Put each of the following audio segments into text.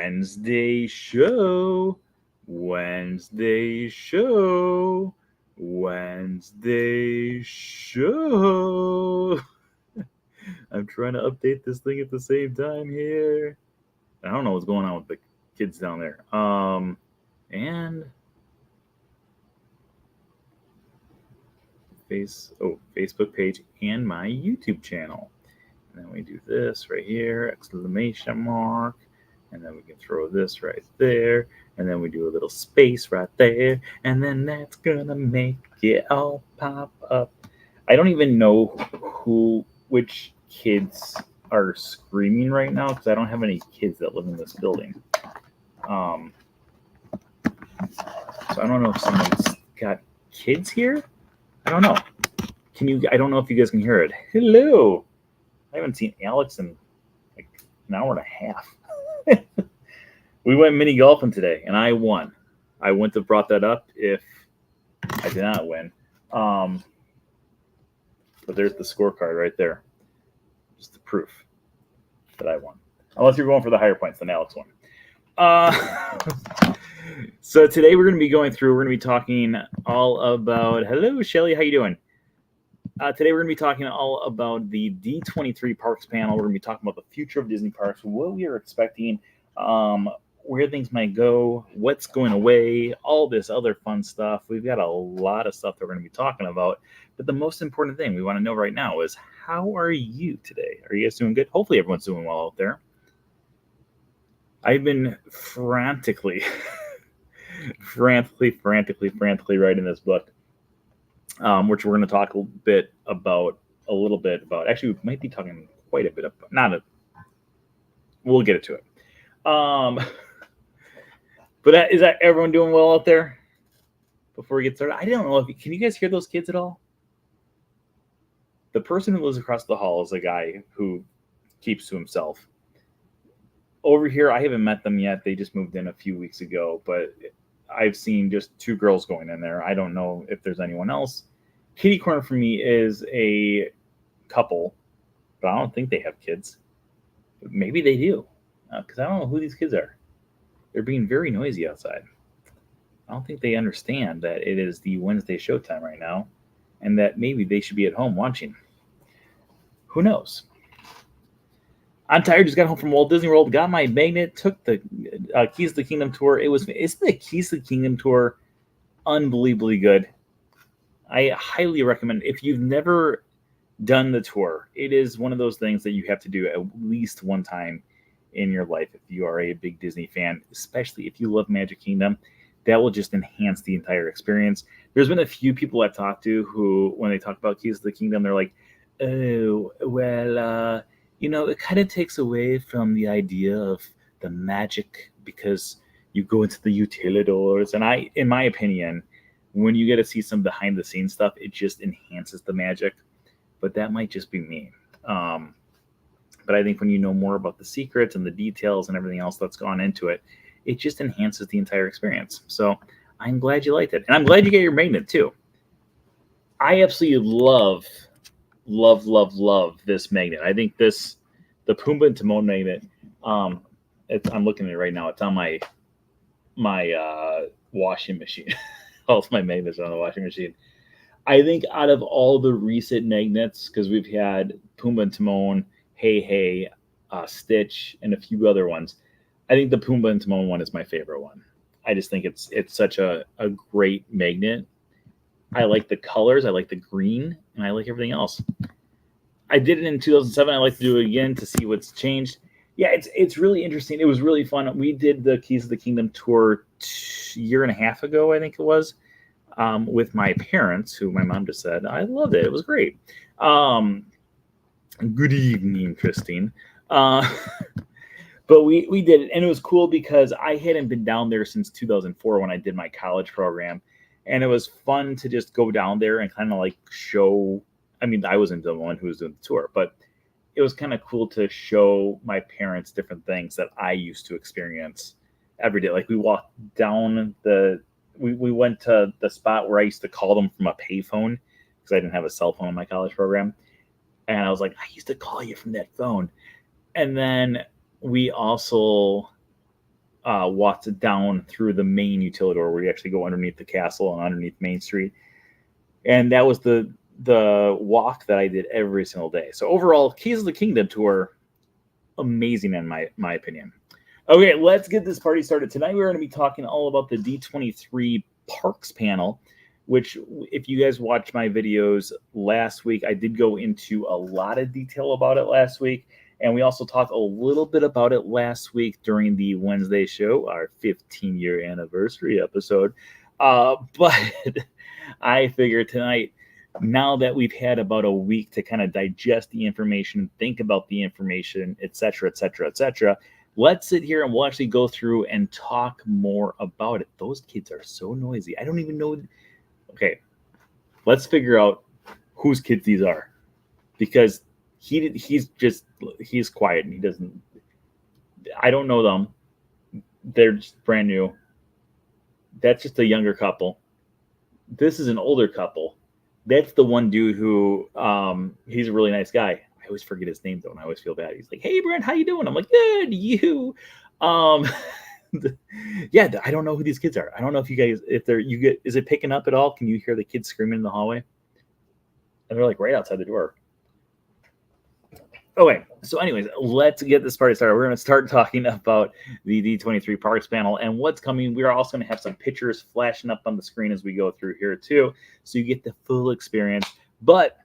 Wednesday show. Wednesday show. Wednesday show. I'm trying to update this thing at the same time here. I don't know what's going on with the kids down there. And Facebook page and my YouTube channel. And then we do this right here, exclamation mark. And then we can throw this right there. And then we do a little space right there. And then that's gonna make it all pop up. I don't even know which kids are screaming right now because I don't have any kids that live in this building. So I don't know if someone's got kids here. I don't know. I don't know if you guys can hear it. Hello. I haven't seen Alex in like an hour and a half. We went mini golfing today, and I won. I wouldn't have brought that up if I did not win. But there's the scorecard right there. Just the proof that I won. Unless you're going for the higher points, then Alex won. So today we're going to be talking all about, hello, Shelly, how you doing? Today we're going to be talking all about the D23 Parks panel. We're going to be talking about the future of Disney parks, what we are expecting, where things might go, what's going away, all this other fun stuff. We've got a lot of stuff that we're going to be talking about. But the most important thing we want to know right now is, how are you today? Are you guys doing good? Hopefully everyone's doing well out there. I've been frantically writing this book, which we're going to talk a little bit about. Actually, we might be talking quite a bit about. We'll get to it. But is that everyone doing well out there? Before we get started, I don't know can you guys hear those kids at all? The person who lives across the hall is a guy who keeps to himself. Over here, I haven't met them yet. They just moved in a few weeks ago, but I've seen just 2 girls going in there. I don't know if there's anyone else. Kitty corner for me is a couple, but I don't think they have kids. But maybe they do, because I don't know who these kids are. They're being very noisy outside. I don't think they understand that it is the Wednesday showtime right now, and that maybe they should be at home watching. Who knows? I'm tired. Just got home from Walt Disney World. Got my magnet. Took the Keys to the Kingdom tour. Isn't the Keys to the Kingdom tour unbelievably good? I highly recommend it. If you've never done the tour, it is one of those things that you have to do at least one time in your life if you are a big Disney fan, especially if you love Magic Kingdom. That will just enhance the entire experience. There's been a few people I've talked to who, when they talk about Keys to the Kingdom, they're like, oh, well, it kind of takes away from the idea of the magic because you go into the utilidors. And in my opinion, when you get to see some behind the scenes stuff, it just enhances the magic. But that might just be me. But I think when you know more about the secrets and the details and everything else that's gone into it, it just enhances the entire experience. So I'm glad you liked it. And I'm glad you get your magnet too. I absolutely love this magnet. I think the Pumbaa and Timon magnet, I'm looking at it right now. It's on my washing machine. All my magnets are on the washing machine. I think out of all the recent magnets, because we've had Pumbaa and Timon, Hey, Stitch, and a few other ones, I think the Pumbaa and Timon one is my favorite one. I just think it's such a great magnet. I like the colors, I like the green, and I like everything else. I did it in 2007. I like to do it again to see what's changed. Yeah, it's really interesting. It was really fun. We did the Keys of the Kingdom tour a year and a half ago, I think it was, with my parents, who my mom just said. I loved it. It was great. Good evening, Christine. But we did it, and it was cool because I hadn't been down there since 2004 when I did my college program, and it was fun to just go down there and kind of like show. I mean, I wasn't the one who was doing the tour, but it was kind of cool to show my parents different things that I used to experience every day. Like we walked down we went to the spot where I used to call them from a payphone because I didn't have a cell phone in my college program. And I was like, I used to call you from that phone. And then we also walked down through the main utility door where you actually go underneath the castle and underneath Main Street. And that was the walk that I did every single day. So overall, Keys of the Kingdom tour, amazing in my opinion. Okay, let's get this party started. Tonight we're going to be talking all about the D23 Parks panel, which if you guys watched my videos last week, I did go into a lot of detail about it last week. And we also talked a little bit about it last week during the Wednesday show, our 15-year anniversary episode. But I figured tonight, now that we've had about a week to kind of digest the information, think about the information, etc., etc., etc., let's sit here and we'll actually go through and talk more about it. Those kids are so noisy. I don't even know. Okay, let's figure out whose kids these are, because he's quiet and he doesn't. I don't know them. They're just brand new. That's just a younger couple. This is an older couple. That's the one dude who he's a really nice guy. I always forget his name though, and I always feel bad. He's like, "Hey, Brent, how you doing?" I'm like, "Good, you." Yeah, I don't know who these kids are. I don't know if you guys, is it picking up at all? Can you hear the kids screaming in the hallway? And they're like right outside the door. Okay, so anyways, let's get this party started. We're going to start talking about the D23 Parks panel and what's coming. We are also going to have some pictures flashing up on the screen as we go through here too, so you get the full experience. But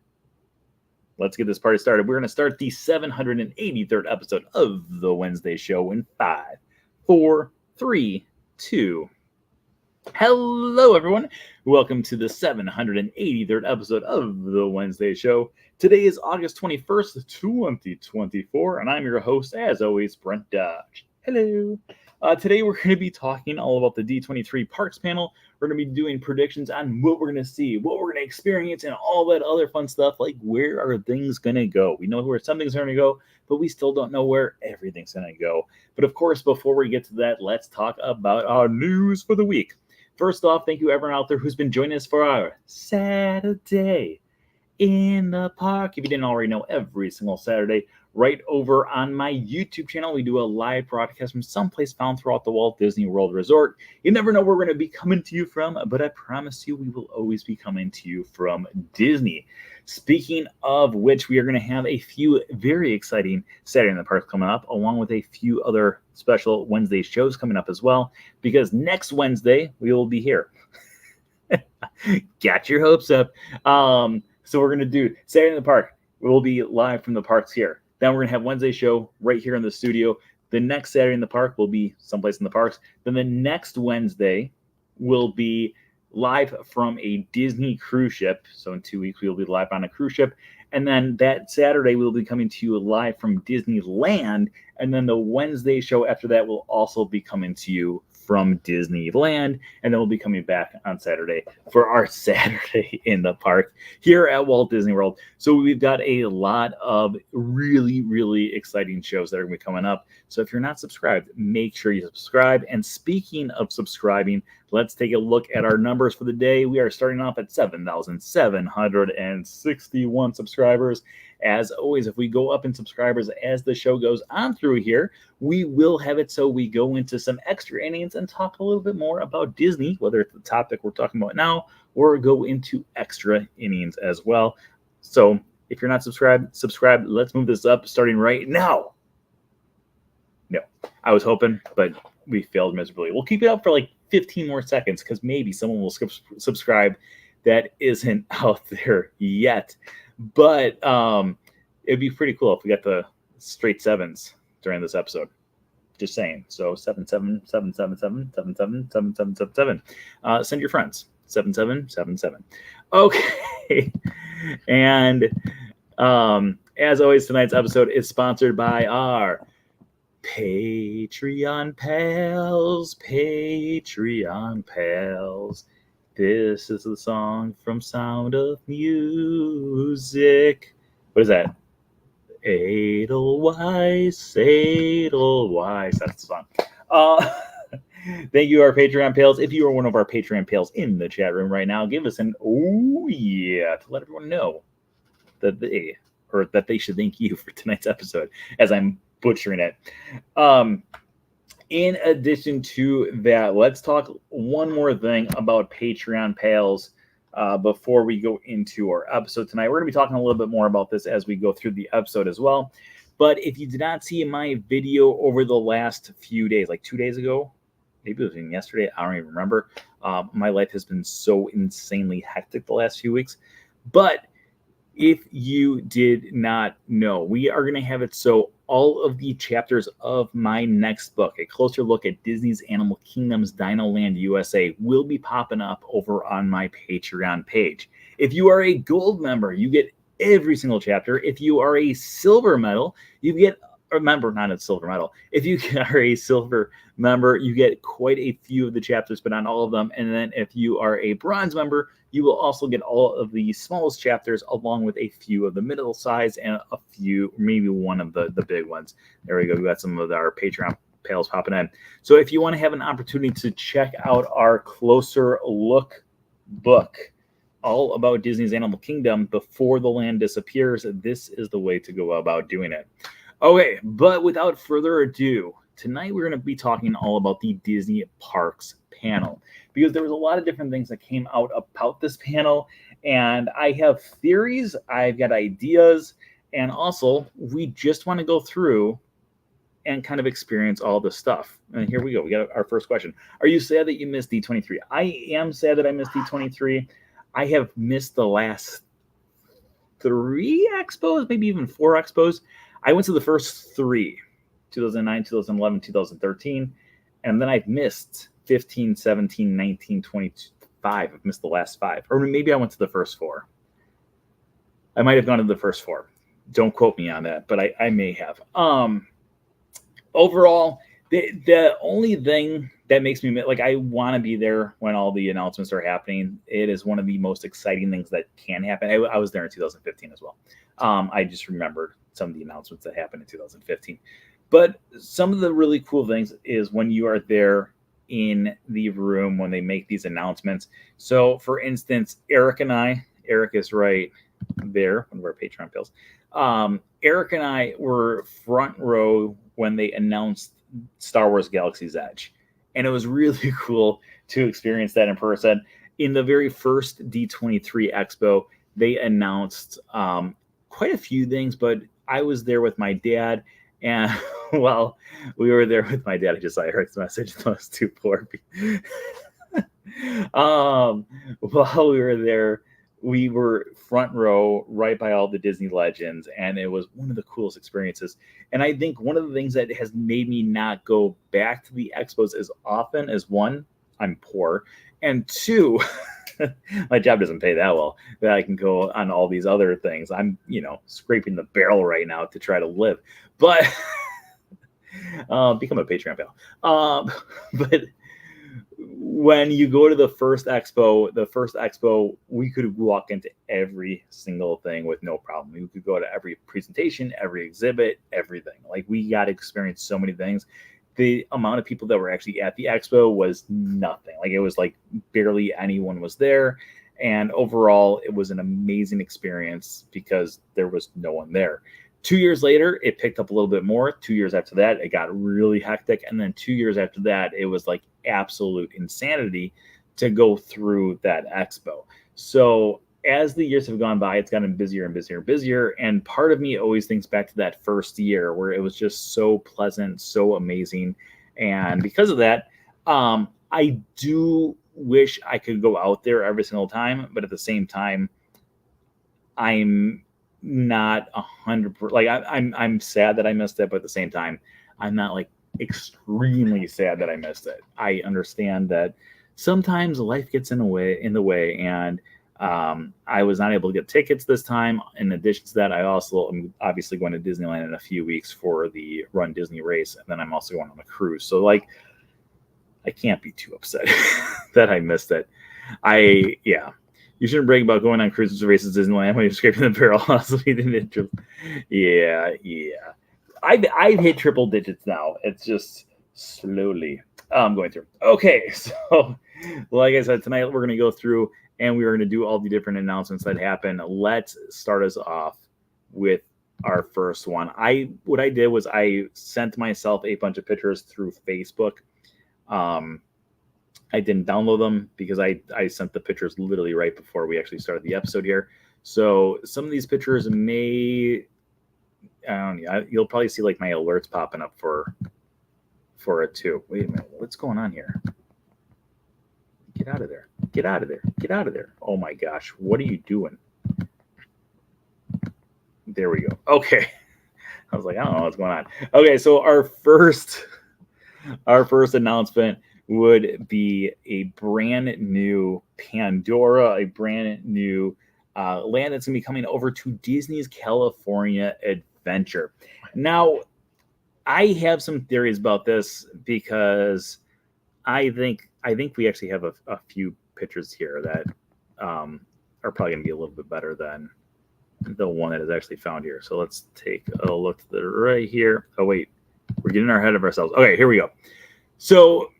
let's get this party started. We're going to start the 783rd episode of the Wednesday show in 5, 4, 3, 2. Hello, everyone. Welcome to the 783rd episode of the Wednesday show. Today is August 21st, 2024, and I'm your host, as always, Brent Dodge. Hello. Today we're going to be talking all about the D23 Parks panel. We're going to be doing predictions on what we're going to see, what we're going to experience, and all that other fun stuff, like where are things going to go. We know where some things are going to go, but we still don't know where everything's going to go. But of course, before we get to that, let's talk about our news for the week. First off, thank you everyone out there who's been joining us for our Saturday in the Park. If you didn't already know, every single Saturday, right over on my YouTube channel, we do a live broadcast from someplace found throughout the Walt Disney World Resort. You never know where we're going to be coming to you from, but I promise you we will always be coming to you from Disney. Speaking of which, we are going to have a few very exciting Saturday in the Park coming up, along with a few other special Wednesday shows coming up as well, because next Wednesday we will be here. Got your hopes up. So we're going to do Saturday in the Park. We'll be live from the parks here. Then we're going to have Wednesday show right here in the studio. The next Saturday in the Park will be someplace in the parks. Then the next Wednesday will be live from a Disney cruise ship. So in 2 weeks, we'll be live on a cruise ship. And then that Saturday, we'll be coming to you live from Disneyland. And then the Wednesday show after that will also be coming to you from Disneyland, and then we'll be coming back on Saturday for our Saturday in the Park here at Walt Disney World. So we've got a lot of really, really exciting shows that are going to be coming up. So if you're not subscribed, make sure you subscribe. And speaking of subscribing, let's take a look at our numbers for the day. We are starting off at 7,761 subscribers. As always, if we go up in subscribers as the show goes on through here, we will have it so we go into some extra innings and talk a little bit more about Disney, whether it's the topic we're talking about now or go into extra innings as well. So if you're not subscribed, subscribe. Let's move this up starting right now. No, I was hoping, but we failed miserably. We'll keep it up for like 15 more seconds because maybe someone will subscribe that isn't out there yet. But it'd be pretty cool if we got the straight sevens during this episode. Just saying. So 77777777777. Send your friends. 7777. Okay. And as always, tonight's episode is sponsored by our Patreon pals. Patreon pals. This is the song from Sound of Music. What is that? Edelweiss. That's the song. Thank you, our Patreon pals. If you are one of our Patreon pals in the chat room right now, give us an oh yeah to let everyone know that they should thank you for tonight's episode, as I'm butchering it. In addition to that, let's talk one more thing about Patreon pals before we go into our episode tonight. We're going to be talking a little bit more about this as we go through the episode as well. But if you did not see my video over the last few days, like 2 days ago, maybe it was even yesterday, I don't even remember. My life has been so insanely hectic the last few weeks. But if you did not know, we are going to have it so all of the chapters of my next book, a closer look at Disney's Animal Kingdom's Dino Land USA, will be popping up over on my Patreon page. If you are a gold member, you get every single chapter. If you are a silver medal, you get a member, not a silver medal. If you are a silver member, you get quite a few of the chapters, but not all of them. And then if you are a bronze member, you will also get all of the smallest chapters along with a few of the middle size and a few, maybe one of the big ones. There we go. We got some of our Patreon pals popping in. So if you want to have an opportunity to check out our closer look book, all about Disney's Animal Kingdom before the land disappears, this is the way to go about doing it. Okay, but without further ado, tonight we're going to be talking all about the Disney Parks panel, because there was a lot of different things that came out about this panel, and I have theories, I've got ideas, and also we just want to go through and kind of experience all this stuff. And here we go. We got our first question. Are you sad that you missed D23? I am sad that I missed D23. I have missed the last 3 expos, maybe even 4 expos. I went to the first 3, 2009, 2011, 2013, and then I've missed 15, 17, 19, 25. I've missed the last 5. Or maybe I went to the first 4. I might have gone to the first 4. Don't quote me on that, but I may have. Overall, the only thing that makes me, like, I want to be there when all the announcements are happening. It is one of the most exciting things that can happen. I was there in 2015 as well. I just remembered some of the announcements that happened in 2015. But some of the really cool things is when you are there in the room when they make these announcements. So, for instance, Eric is right there, one of our Patreon pals. Eric and I were front row when they announced Star Wars Galaxy's Edge. And it was really cool to experience that in person. In the very first D23 Expo, they announced quite a few things, but I was there with my dad. And while we were there with my dad, I just saw Eric's message. That was too poor. While we were there, we were front row right by all the Disney legends, and it was one of the coolest experiences. And I think one of the things that has made me not go back to the expos as often is, 1, I'm poor, and 2, my job doesn't pay that well that I can go on all these other things. I'm, scraping the barrel right now to try to live, but become a Patreon pal. But when you go to the first expo, we could walk into every single thing with no problem. We could go to every presentation, every exhibit, everything. Like, we got to experience so many things. The amount of people that were actually at the expo was nothing. Like, it was like barely anyone was there. And overall, it was an amazing experience because there was no one there. 2 years later, it picked up a little bit more. 2 years after that, it got really hectic. And then 2 years after that, it was like absolute insanity to go through that expo. So as the years have gone by, it's gotten busier and busier and busier. And part of me always thinks back to that first year where it was just so pleasant, so amazing. And because of that, I do wish I could go out there every single time. But at the same time, I'm not 100%. Like, I'm sad that I missed it, but at the same time, I'm not like extremely sad that I missed it. I understand that sometimes life gets in the way, and I was not able to get tickets this time. In addition to that, I also am obviously going to Disneyland in a few weeks for the Run Disney race, and then I'm also going on a cruise. So, like, I can't be too upset that I missed it. You shouldn't brag about going on cruises or races at Disneyland when you're scraping the barrel. Yeah. I've hit triple digits now. It's just slowly going through. Okay, so like I said, tonight we're going to go through and we're going to do all the different announcements that happen. Let's start us off with our first one. What I did was I sent myself a bunch of pictures through Facebook. Um, I didn't download them because I sent the pictures literally right before we actually started the episode here. So some of these pictures may, I don't know, you'll probably see like my alerts popping up for it too. Wait a minute, what's going on here? Get out of there! Get out of there! Get out of there! Oh my gosh, what are you doing? There we go. Okay, I was like, I don't know what's going on. Okay, so our first announcement would be a brand new Pandora, a brand new land that's going to be coming over to Disney's California Adventure. Now, I have some theories about this because I think we actually have a few pictures here that are probably going to be a little bit better than the one that is actually found here. So let's take a look to the right here. Oh wait, we're getting ahead of ourselves. Okay, here we go. So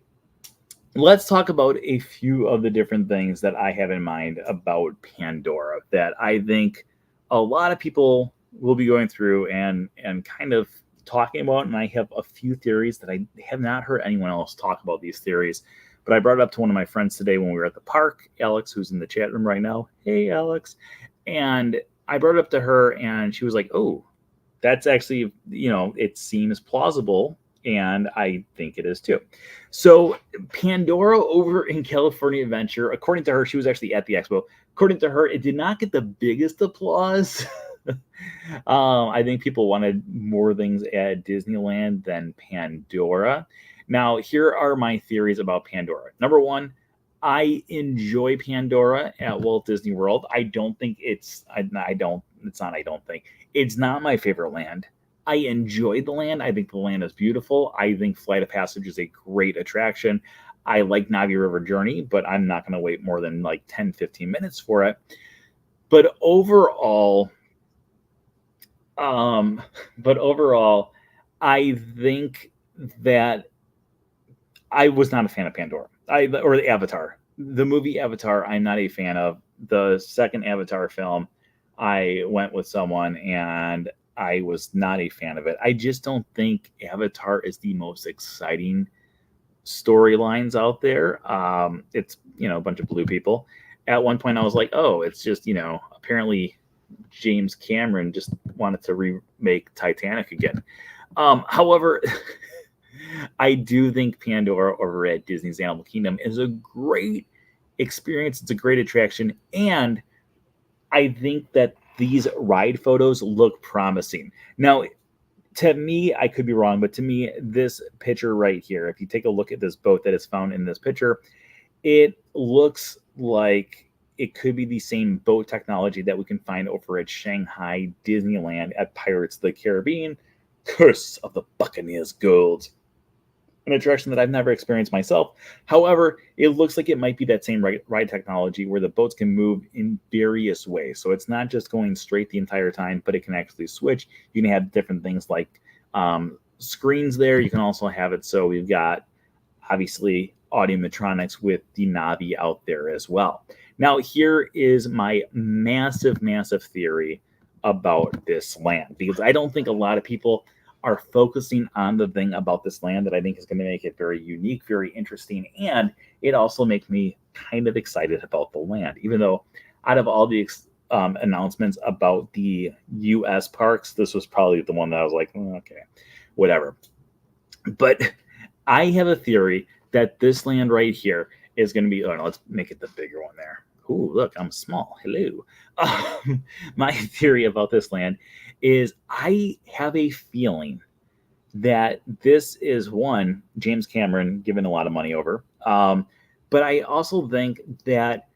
let's talk about a few of the different things that I have in mind about Pandora that I think a lot of people will be going through and kind of talking about. And I have a few theories that I have not heard anyone else talk about these theories. But I brought it up to one of my friends today when we were at the park, Alex, who's in the chat room right now. Hey, Alex. And I brought it up to her and she was like, oh, that's actually, it seems plausible. And I think it is too. So Pandora over in California Adventure, according to her, she was actually at the expo. According to her, it did not get the biggest applause. I think people wanted more things at Disneyland than Pandora. Now, here are my theories about Pandora. Number one, I enjoy Pandora at Walt Disney World. I don't think it's not my favorite land. I enjoy the land. I think the land is beautiful. I think Flight of Passage is a great attraction. I like Navi River Journey, but I'm not going to wait more than like 10, 15 minutes for it. But overall, I think that I was not a fan of Pandora. Or the Avatar. The movie Avatar, I'm not a fan of. The second Avatar film, I went with someone and I was not a fan of it. I just don't think Avatar is the most exciting storylines out there. It's, a bunch of blue people. At one point I was like, oh, it's just, apparently James Cameron just wanted to remake Titanic again. However, I do think Pandora over at Disney's Animal Kingdom is a great experience. It's a great attraction. And I think that these ride photos look promising. Now, to me, I could be wrong, but to me, this picture right here, if you take a look at this boat that is found in this picture, it looks like it could be the same boat technology that we can find over at Shanghai Disneyland at Pirates of the Caribbean, Curse of the Buccaneers Gold. An attraction that I've never experienced myself. However, it looks like it might be that same ride technology where the boats can move in various ways. So it's not just going straight the entire time, but it can actually switch. You can have different things like screens there. You can also have it so we've got, obviously, audiometronics with the Navi out there as well. Now, here is my massive, massive theory about this land, because I don't think a lot of people are focusing on the thing about this land that I think is going to make it very unique, very interesting, and it also makes me kind of excited about the land, even though out of all the announcements about the U.S. parks, this was probably the one that I was like, okay, whatever. But I have a theory that this land right here is going to be, let's make it the bigger one there. Ooh, look, I'm small. Hello. My theory about this land is I have a feeling that this is one, James Cameron giving a lot of money over. But I also think that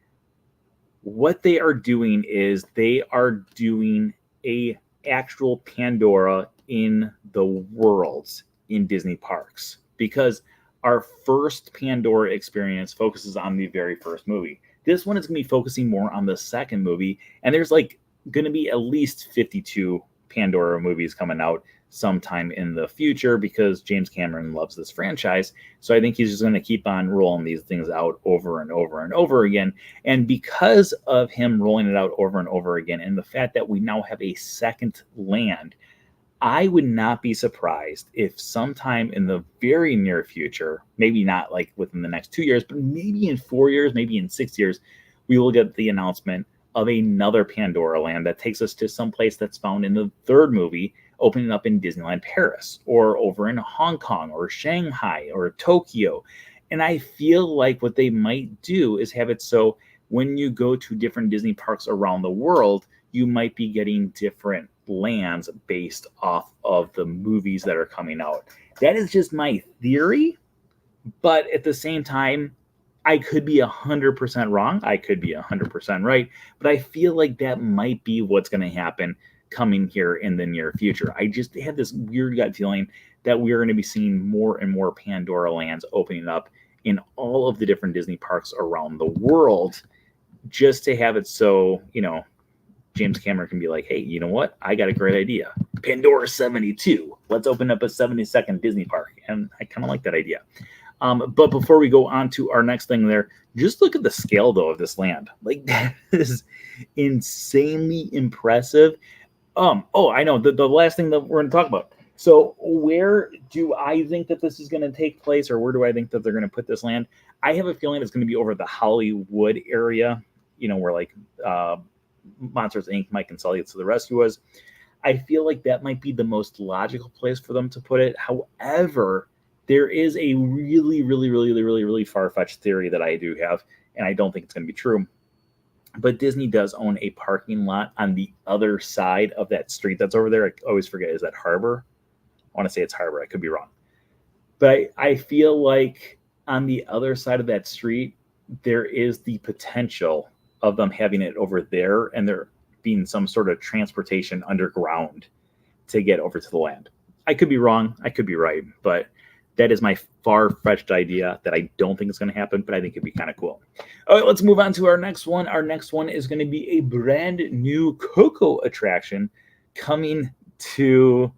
what they are doing is they are doing a actual Pandora in the worlds in Disney parks, because our first Pandora experience focuses on the very first movie. This one is going to be focusing more on the second movie, and there's like going to be at least 52 Pandora movies coming out. sometime in the future because James Cameron loves this franchise. So I think he's just going to keep on rolling these things out over and over and over again. And because of him rolling it out over and over again, and the fact that we now have a second land, I would not be surprised if sometime in the very near future, maybe not like within the next 2 years, but maybe in 4 years, maybe in 6 years, we will get the announcement of another Pandora land that takes us to some place that's found in the third movie, opening up in Disneyland Paris or over in Hong Kong or Shanghai or Tokyo. And I feel like what they might do is have it so when you go to different Disney parks around the world, you might be getting different lands based off of the movies that are coming out. That is just my theory, but at the same time, I could be 100% wrong. I could be 100% right, but I feel like that might be what's going to happen coming here in the near future. I just have this weird gut feeling that we're going to be seeing more and more Pandora lands opening up in all of the different Disney parks around the world, just to have it so, James Cameron can be like, hey, you know what? I got a great idea. Pandora 72. Let's open up a 72nd Disney park. And I kind of like that idea. But before we go on to our next thing there, just look at the scale, though, of this land. Like, that is insanely impressive. I know. The last thing that we're going to talk about. So where do I think that this is going to take place, or where do I think that they're going to put this land? I have a feeling it's going to be over the Hollywood area, where like Monsters, Inc., Mike and Sully to the Rescue was. I feel like that might be the most logical place for them to put it. However, there is a really, really, really, really, really far-fetched theory that I do have, and I don't think it's going to be true. But Disney does own a parking lot on the other side of that street that's over there. I always forget, is that Harbor? I want to say it's Harbor. I could be wrong. But I feel like on the other side of that street, there is the potential of them having it over there and there being some sort of transportation underground to get over to the land. I could be wrong. I could be right. But that is my far-fetched idea that I don't think is going to happen, but I think it'd be kind of cool. All right, let's move on to our next one. Our next one is going to be a brand new Coco attraction coming to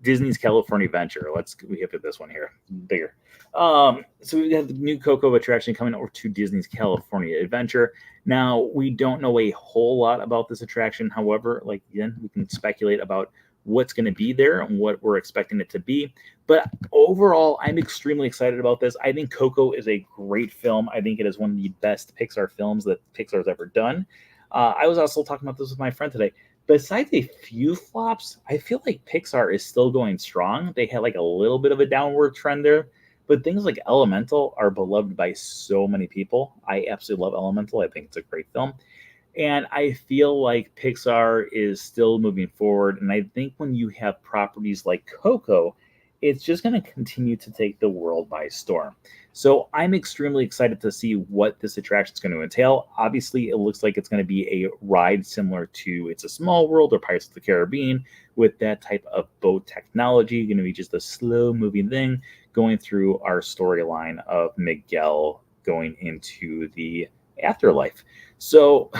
Disney's California Adventure. We hit this one here, bigger. So we have the new Coco attraction coming over to Disney's California Adventure. Now, we don't know a whole lot about this attraction. However, again, we can speculate about what's going to be there and what we're expecting it to be. But overall, I'm extremely excited about this. I think Coco is a great film. I think it is one of the best Pixar films that Pixar's ever done. I was also talking about this with my friend today. Besides a few flops, I feel like Pixar is still going strong. They had a little bit of a downward trend there, but things like Elemental are beloved by so many people. I absolutely love Elemental. I think it's a great film. And I feel like Pixar is still moving forward. And I think when you have properties like Coco, it's just going to continue to take the world by storm. So I'm extremely excited to see what this attraction is going to entail. Obviously, it looks like it's going to be a ride similar to It's a Small World or Pirates of the Caribbean with that type of boat technology. Going to be just a slow moving thing going through our storyline of Miguel going into the afterlife. So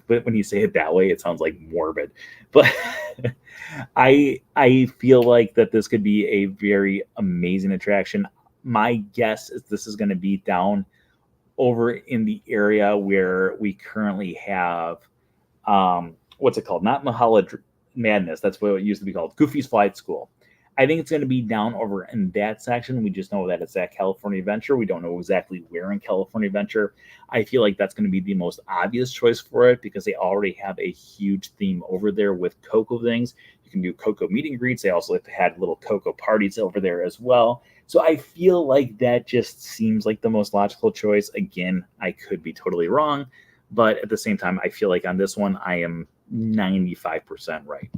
when you say it that way, it sounds like morbid, but I feel like that this could be a very amazing attraction. My guess is this is going to be down over in the area where we currently have what's it called? Not Mahala Madness. That's what it used to be called. Goofy's Flight School. I think it's going to be down over in that section. We just know that it's at California Adventure. We don't know exactly where in California Adventure. I feel like that's going to be the most obvious choice for it because they already have a huge theme over there with Coco things. You can do Coco meet and greets. They also had little Coco parties over there as well. So I feel like that just seems like the most logical choice. Again, I could be totally wrong, but at the same time, I feel like on this one, I am 95% right.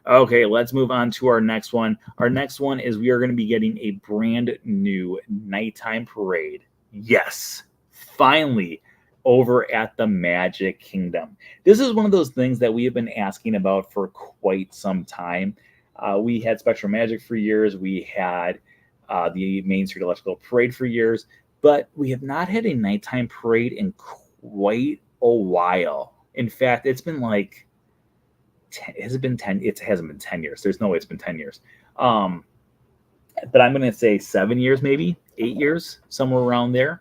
Okay, let's move on to our next one. Our next one is we are going to be getting a brand new nighttime parade. Yes, finally, over at the Magic Kingdom. This is one of those things that we have been asking about for quite some time. We had Spectral Magic for years. We had the Main Street Electrical Parade for years, but we have not had a nighttime parade in quite a while. In fact, it's been has it been 10? It hasn't been 10 years. There's no way it's been 10 years. But I'm going to say 7 years, maybe 8 years, somewhere around there,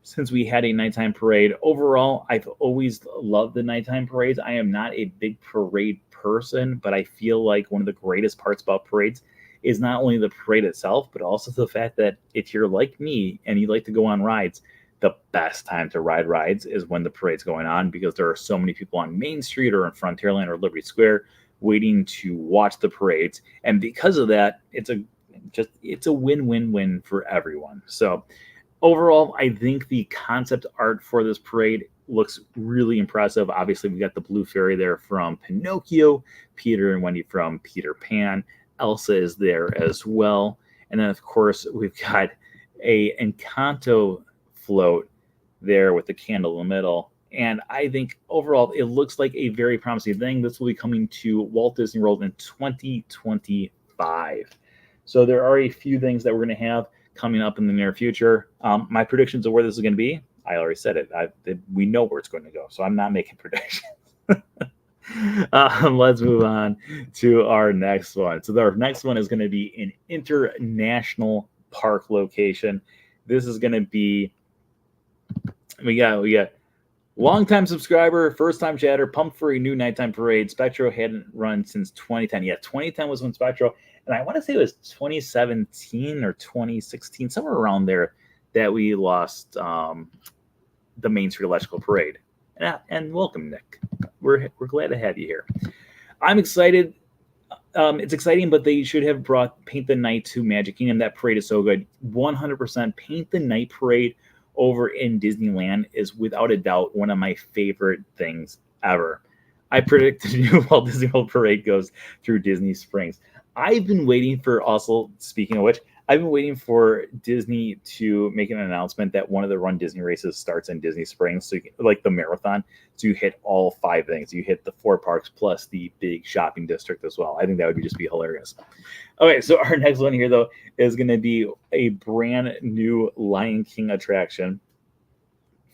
since we had a nighttime parade. Overall, I've always loved the nighttime parades. I am not a big parade person, but I feel like one of the greatest parts about parades is not only the parade itself, but also the fact that if you're like me and you like to go on rides, the best time to ride rides is when the parade's going on, because there are so many people on Main Street or in Frontierland or Liberty Square waiting to watch the parades. And because of that, it's a win-win-win for everyone. So overall, I think the concept art for this parade looks really impressive. Obviously, we got the blue fairy there from Pinocchio, Peter and Wendy from Peter Pan, Elsa is there as well. And then, of course, we've got a Encanto float there with the candle in the middle. And I think overall, it looks like a very promising thing. This will be coming to Walt Disney World in 2025. So there are a few things that we're going to have coming up in the near future. My predictions of where this is going to be, I already said it. We know where it's going to go, so I'm not making predictions. Let's move on to our next one. So our next one is going to be an international park location. This is going to be, we got longtime subscriber, first time chatter, pumped for a new nighttime parade. Spectro hadn't run since 2010. Yeah, 2010 was when Spectro, and I want to say it was 2017 or 2016, somewhere around there, that we lost the Main Street Electrical Parade. And welcome, Nick. We're glad to have you here. I'm excited. It's exciting, but they should have brought Paint the Night to Magic Kingdom. That parade is so good. 100% Paint the Night parade over in Disneyland is without a doubt one of my favorite things ever. I predict the new Walt Disney World parade goes through Disney Springs. I've been waiting for, also speaking of which, I've been waiting for Disney to make an announcement that one of the Run Disney races starts in Disney Springs, so you can, like the marathon, so you hit all 5 things. You hit the 4 parks plus the big shopping district as well. I think that would just be hilarious. Okay, so our next one here, though, is going to be a brand new Lion King attraction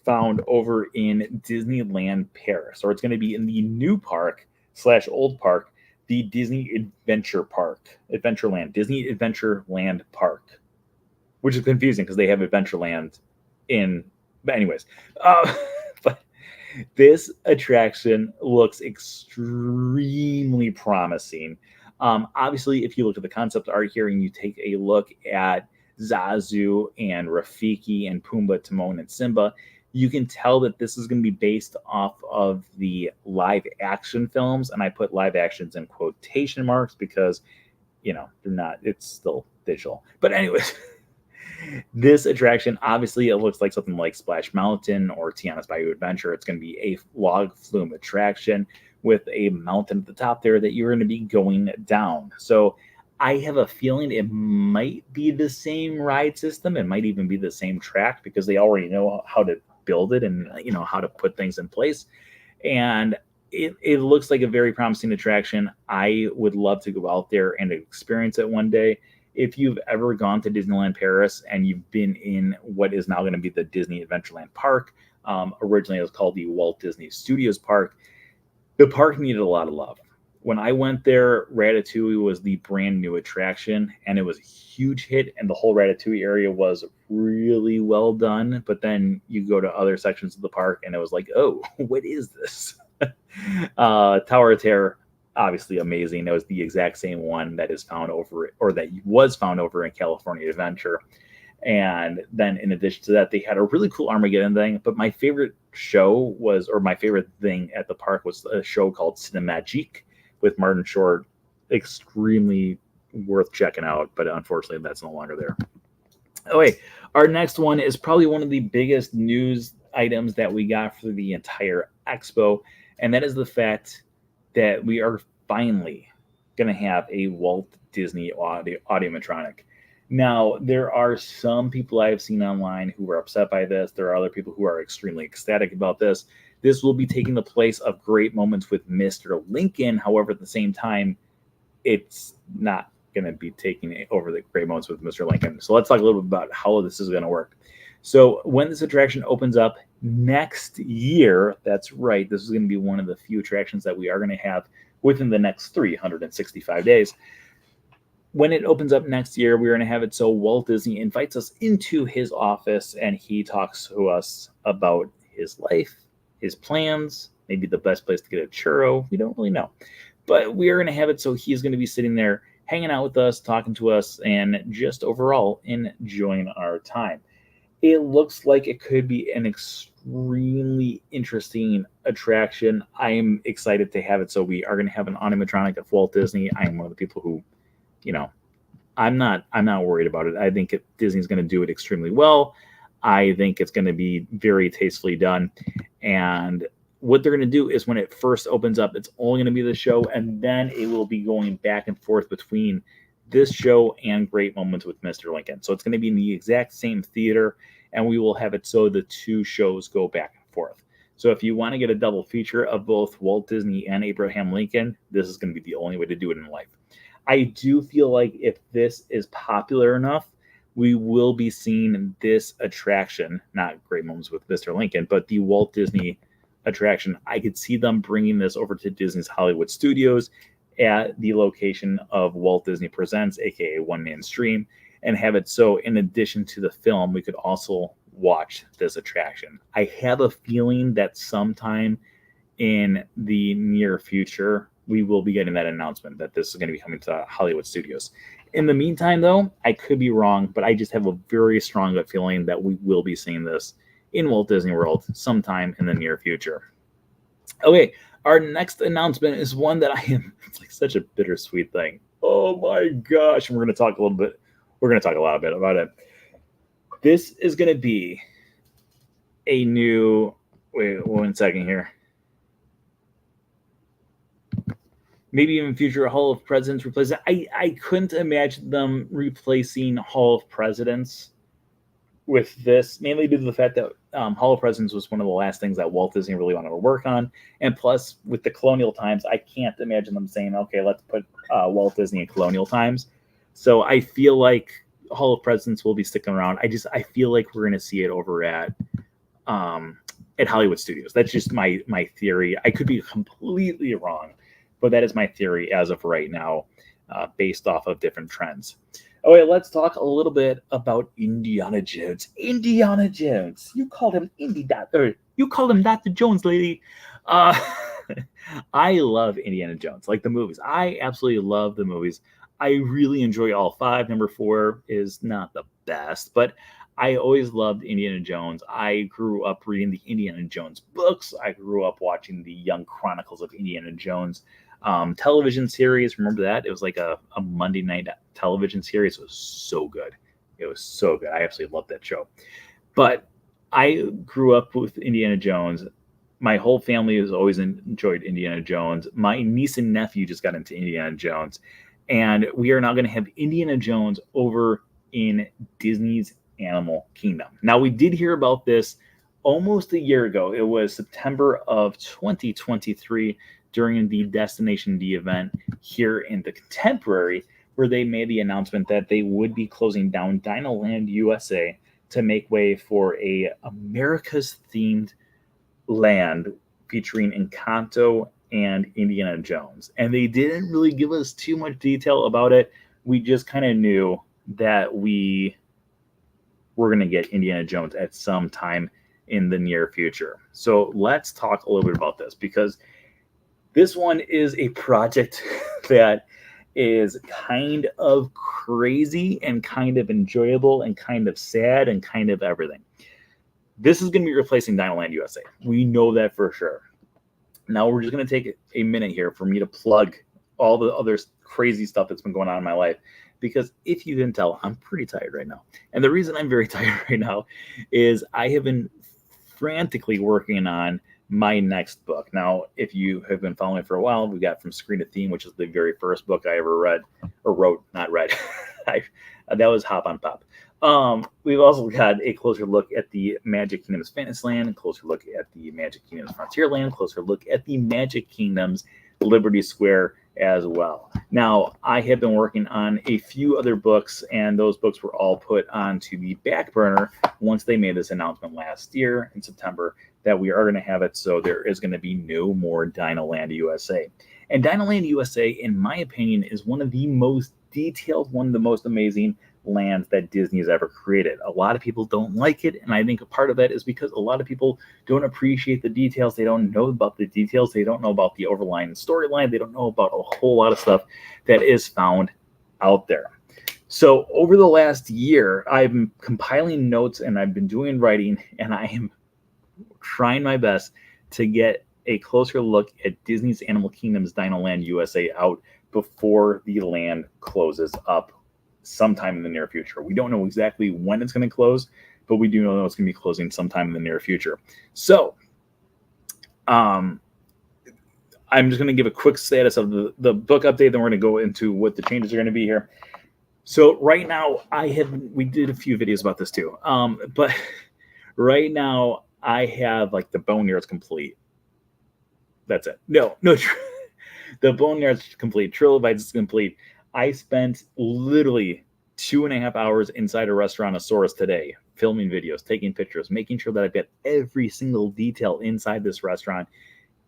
found over in Disneyland Paris, or it's going to be in the new park / old park, the Disney Adventureland Park, which is confusing because they have Adventureland in, but anyways, but this attraction looks extremely promising. Obviously, if you look at the concept art here and you take a look at Zazu and Rafiki and Pumbaa, Timon, and Simba, you can tell that this is going to be based off of the live action films. And I put live actions in quotation marks because, they're not, it's still digital. But anyways, this attraction, obviously, it looks like something like Splash Mountain or Tiana's Bayou Adventure. It's going to be a log flume attraction with a mountain at the top there that you're going to be going down. So I have a feeling it might be the same ride system. It might even be the same track because they already know how to build it and how to put things in place. And it looks like a very promising attraction. I would love to go out there and experience it one day. If you've ever gone to Disneyland Paris and you've been in what is now going to be the Disney Adventureland Park, originally it was called the Walt Disney Studios Park. The park needed a lot of love. When I went there, Ratatouille was the brand new attraction, and it was a huge hit, and the whole Ratatouille area was really well done. But then you go to other sections of the park, and it was like, oh, what is this? Tower of Terror, obviously amazing. It was the exact same one that is found over, or that was found over in California Adventure. And then in addition to that, they had a really cool Armageddon thing. But my favorite show was, or my favorite thing at the park was a show called Cinemagique with Martin Short. Extremely worth checking out, but unfortunately that's no longer there. Okay, our next one is probably one of the biggest news items that we got for the entire expo, and that is the fact that we are finally going to have a Walt Disney Audiomatronic. Now, there are some people I have seen online who are upset by this. There are other people who are extremely ecstatic about this. This will be taking the place of Great Moments with Mr. Lincoln. However, at the same time, it's not going to be taking over the Great Moments with Mr. Lincoln. So let's talk a little bit about how this is going to work. So when this attraction opens up next year, that's right, this is going to be one of the few attractions that we are going to have within the next 365 days. When it opens up next year, we're going to have it so Walt Disney invites us into his office and he talks to us about his life, his plans, maybe the best place to get a churro. We don't really know. But we are going to have it so he's going to be sitting there hanging out with us, talking to us, and just overall enjoying our time. It looks like it could be an extremely interesting attraction. I am excited to have it. So we are going to have an animatronic of Walt Disney. I am one of the people who, I'm not worried about it. I think Disney's going to do it extremely well. I think it's going to be very tastefully done. And what they're going to do is when it first opens up, it's only going to be the show, and then it will be going back and forth between this show and Great Moments with Mr. Lincoln. So it's going to be in the exact same theater, and we will have it so the two shows go back and forth. So if you want to get a double feature of both Walt Disney and Abraham Lincoln, this is going to be the only way to do it in life. I do feel like if this is popular enough, we will be seeing this attraction, not Great Moments with Mr. Lincoln, but the Walt Disney attraction. I could see them bringing this over to Disney's Hollywood Studios at the location of Walt Disney Presents, aka One Man Stream, and have it so in addition to the film, we could also watch this attraction. I have a feeling that sometime in the near future, we will be getting that announcement that this is going to be coming to Hollywood Studios. In the meantime, though, I could be wrong, but I just have a very strong gut feeling that we will be seeing this in Walt Disney World sometime in the near future. Okay, our next announcement is one that it's like such a bittersweet thing. Oh my gosh, and we're going to talk a lot bit about it. This is going to be a new, wait 1 second here. Maybe even future Hall of Presidents replace it. I couldn't imagine them replacing Hall of Presidents with this, mainly due to the fact that Hall of Presidents was one of the last things that Walt Disney really wanted to work on. And plus, with the colonial times, I can't imagine them saying, okay, let's put Walt Disney in colonial times. So I feel like Hall of Presidents will be sticking around. I feel like we're going to see it over at Hollywood Studios. That's just my theory. I could be completely wrong, but that is my theory as of right now, based off of different trends. Okay, let's talk a little bit about Indiana Jones. Indiana Jones. You called him you called him Dr. Jones, lady. I love Indiana Jones, like the movies. I absolutely love the movies. I really enjoy all 5. Number 4 is not the best, but I always loved Indiana Jones. I grew up reading the Indiana Jones books. I grew up watching the Young Chronicles of Indiana Jones television series. Remember that? It was like a Monday night television series. It was so good. It was so good. I absolutely loved that show. But I grew up with Indiana Jones. My whole family has always enjoyed Indiana Jones. My niece and nephew just got into Indiana Jones. And we are now going to have Indiana Jones over in Disney's Animal Kingdom. Now, we did hear about this almost a year ago. It was September of 2023 during the Destination D event here in the Contemporary, where they made the announcement that they would be closing down Dinoland USA to make way for a America's themed land featuring Encanto and Indiana Jones. And they didn't really give us too much detail about it. We just kind of knew that we were going to get Indiana Jones at some time in the near future. So let's talk a little bit about this, because this one is a project that is kind of crazy and kind of enjoyable and kind of sad and kind of everything. This is going to be replacing Dinoland USA. We know that for sure. Now we're just going to take a minute here for me to plug all the other crazy stuff that's been going on in my life, because if you didn't tell, I'm pretty tired right now. And the reason I'm very tired right now is I have been frantically working on my next book. Now, if you have been following for a while, we got From Screen to Theme, which is the very first book I ever read or wrote, not read. That was Hop on Pop. We've also got a closer look at the Magic Kingdom's Fantasyland, a closer look at the Magic Kingdom's Frontierland, closer look at the Magic Kingdom's Liberty Square as well. Now, I have been working on a few other books, and those books were all put onto the back burner once they made this announcement last year in September that we are going to have it so there is going to be no more Dinoland USA. And Dinoland USA, in my opinion, is one of the most detailed, one of the most amazing lands that Disney has ever created. A lot of people don't like it, and I think a part of that is because a lot of people don't appreciate the details. They don't know about the details. They don't know about the overlying storyline. They don't know about a whole lot of stuff that is found out there. So over the last year, I've been compiling notes and I've been doing writing, and I am trying my best to get a closer look at Disney's Animal Kingdom's Dinoland USA out before the land closes up sometime in the near future. We don't know exactly when it's going to close, but we do know it's going to be closing sometime in the near future. So I'm just going to give a quick status of the book update, then we're going to go into what the changes are going to be here. So right now, we did a few videos about this too, but right now I have like the Boneyard's complete. That's it. No, the Boneyard's complete. Trilobites is complete. I spent literally 2.5 hours inside a Restaurantosaurus today, filming videos, taking pictures, making sure that I've got every single detail inside this restaurant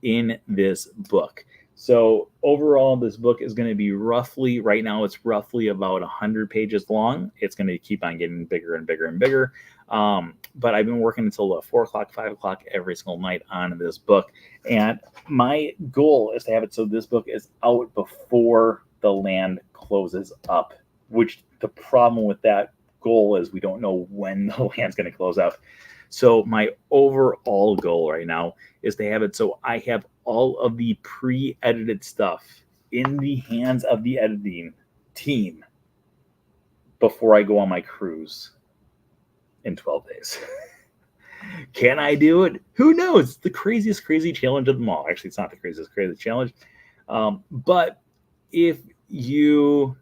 in this book. So overall, this book is going to be roughly, right now, it's roughly about 100 pages long. It's going to keep on getting bigger and bigger and bigger. But I've been working until 4 o'clock, 5 o'clock every single night on this book. And my goal is to have it so this book is out before the land closes up, which the problem with that goal is we don't know when the land's going to close up. So my overall goal right now is to have it so I have all of the pre-edited stuff in the hands of the editing team before I go on my cruise in 12 days. Can I do it? Who knows? It's the craziest crazy challenge of them all. Actually, it's not the craziest crazy challenge. But if you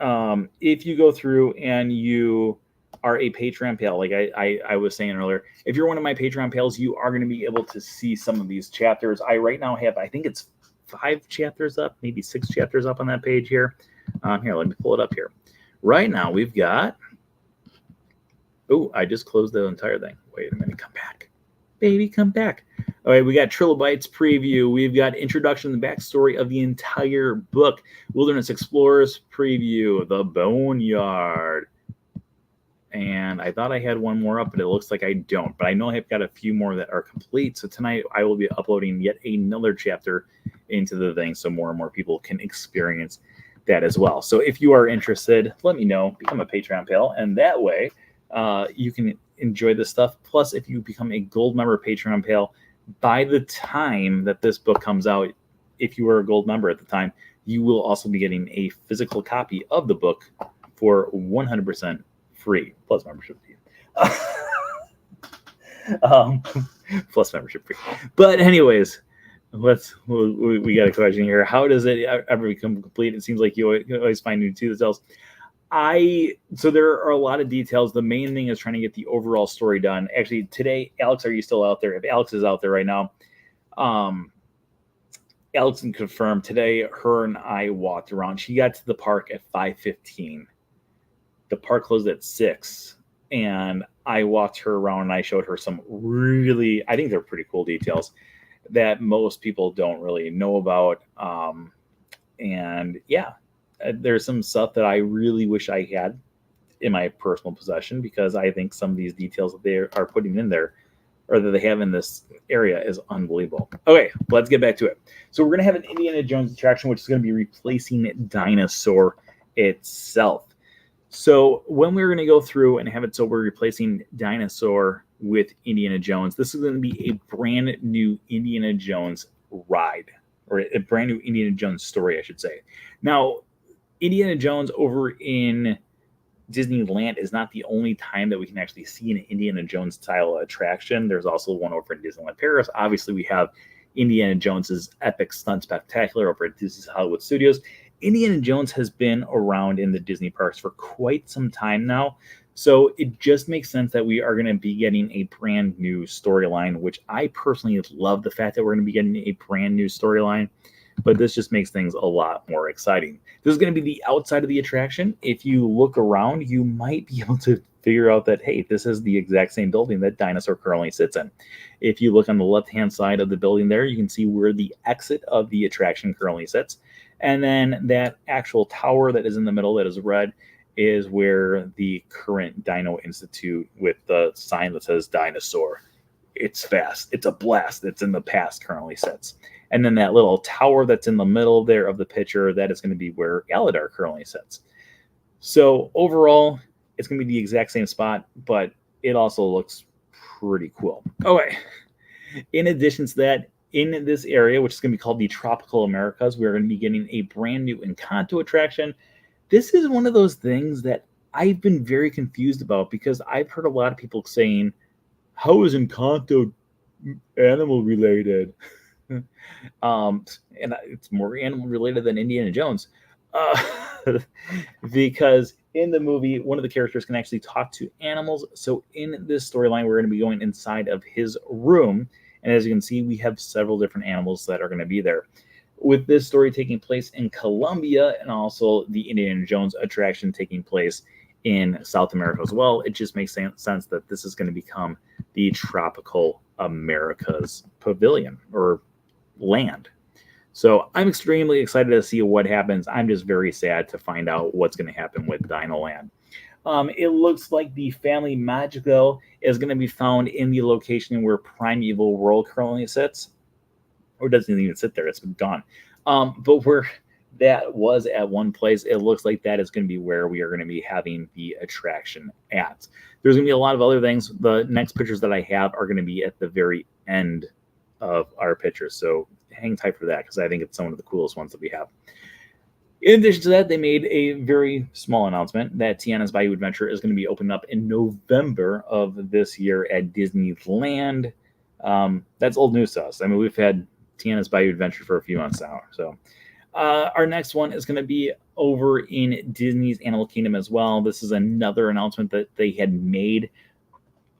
go through and you are a Patreon pal, like I was saying earlier, if you're one of my Patreon pals, you are going to be able to see some of these chapters. I right now have, I think it's 5 chapters up, maybe 6 chapters up on that page here. Here, let me pull it up here. Right now we've got, oh, I just closed the entire thing. Wait a minute, come back. Baby, come back. All right, we got Trilobites preview. We've got introduction and backstory of the entire book. Wilderness Explorers preview. The Boneyard. And I thought I had one more up, but it looks like I don't. But I know I've got a few more that are complete. So tonight I will be uploading yet another chapter into the thing so more and more people can experience that as well. So if you are interested, let me know. Become a Patreon pal. And that way you can enjoy this stuff. Plus, if you become a gold member Patreon pal, by the time that this book comes out, if you are a gold member at the time, you will also be getting a physical copy of the book for 100% free, plus membership fee. Plus membership fee. But anyways, we got a question here. How does it ever become complete? It seems like you always find new details. So there are a lot of details. The main thing is trying to get the overall story done. Actually, today, Alex, are you still out there? If Alex is out there right now, Alex can confirm today her and I walked around. She got to the park at 5:15. The park closed at 6, and I walked her around and I showed her some really, I think they're pretty cool details that most people don't really know about. And yeah, there's some stuff that I really wish I had in my personal possession, because I think some of these details that they are putting in there, or that they have in this area, is unbelievable. Okay, let's get back to it. So we're going to have an Indiana Jones attraction, which is going to be replacing Dinosaur itself. So when we're going to go through and have it so we're replacing Dinosaur with Indiana Jones, this is going to be a brand new Indiana Jones ride, or a brand new Indiana Jones story, I should say. Now, Indiana Jones over in Disneyland is not the only time that we can actually see an Indiana Jones style attraction. There's also one over in Disneyland Paris. Obviously, we have Indiana Jones's Epic Stunt Spectacular over at Disney's Hollywood Studios. Indiana Jones has been around in the Disney parks for quite some time now. So it just makes sense that we are going to be getting a brand new storyline, which I personally love the fact that we're going to be getting a brand new storyline. but this just makes things a lot more exciting. This is going to be the outside of the attraction. If you look around, you might be able to figure out that, hey, this is the exact same building that Dinosaur currently sits in. If you look on the left-hand side of the building there, you can see where the exit of the attraction currently sits. And then that actual tower that is in the middle that is red is where the current Dino Institute with the sign that says Dinosaur. It's fast. It's a blast. It's in the past currently sits. And then that little tower that's in the middle there of the picture, that is going to be where Aladar currently sits. So overall, it's going to be the exact same spot, but it also looks pretty cool. Okay. In addition to that, in this area, which is going to be called the Tropical Americas, we're going to be getting a brand new Encanto attraction. This is one of those things that I've been very confused about because I've heard a lot of people saying, how is Encanto animal related? And it's more animal related than Indiana Jones. Because in the movie, one of the characters can actually talk to animals. So in this storyline, we're going to be going inside of his room. And as you can see, we have several different animals that are going to be there. With this story taking place in Colombia and also the Indiana Jones attraction taking place in South America as well, it just makes sense that this is going to become the Tropical Americas Pavilion or land. So I'm extremely excited to see what happens. I'm just very sad to find out what's going to happen with Dino Land. It looks like the Family Magico is going to be found in the location where Primeval World currently sits. Or doesn't even sit there, it's been gone. But where that was at one place, it looks like that is going to be where we are going to be having the attraction at. There's going to be a lot of other things. The next pictures that I have are going to be at the very end of our pictures. So hang tight for that because I think it's some of the coolest ones that we have. In addition to that, they made a very small announcement that Tiana's Bayou Adventure is going to be opened up in November of this year at Disneyland. That's old news to us. I mean, we've had Tiana's Bayou Adventure for a few months now. So our next one is going to be over in Disney's Animal Kingdom as well. This is another announcement that they had made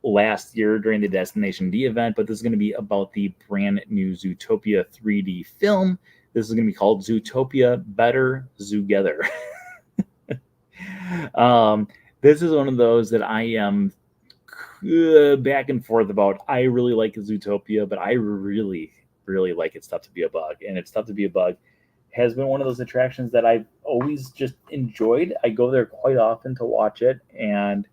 last year during the Destination D event, but this is going to be about the brand new Zootopia 3D film. This is going to be called Zootopia Better Zoogether. This is one of those that I am back and forth about. I really like Zootopia, but I really like It's Tough to Be a Bug. And It's Tough to Be a Bug has been one of those attractions that I've always just enjoyed. I go there quite often to watch it, and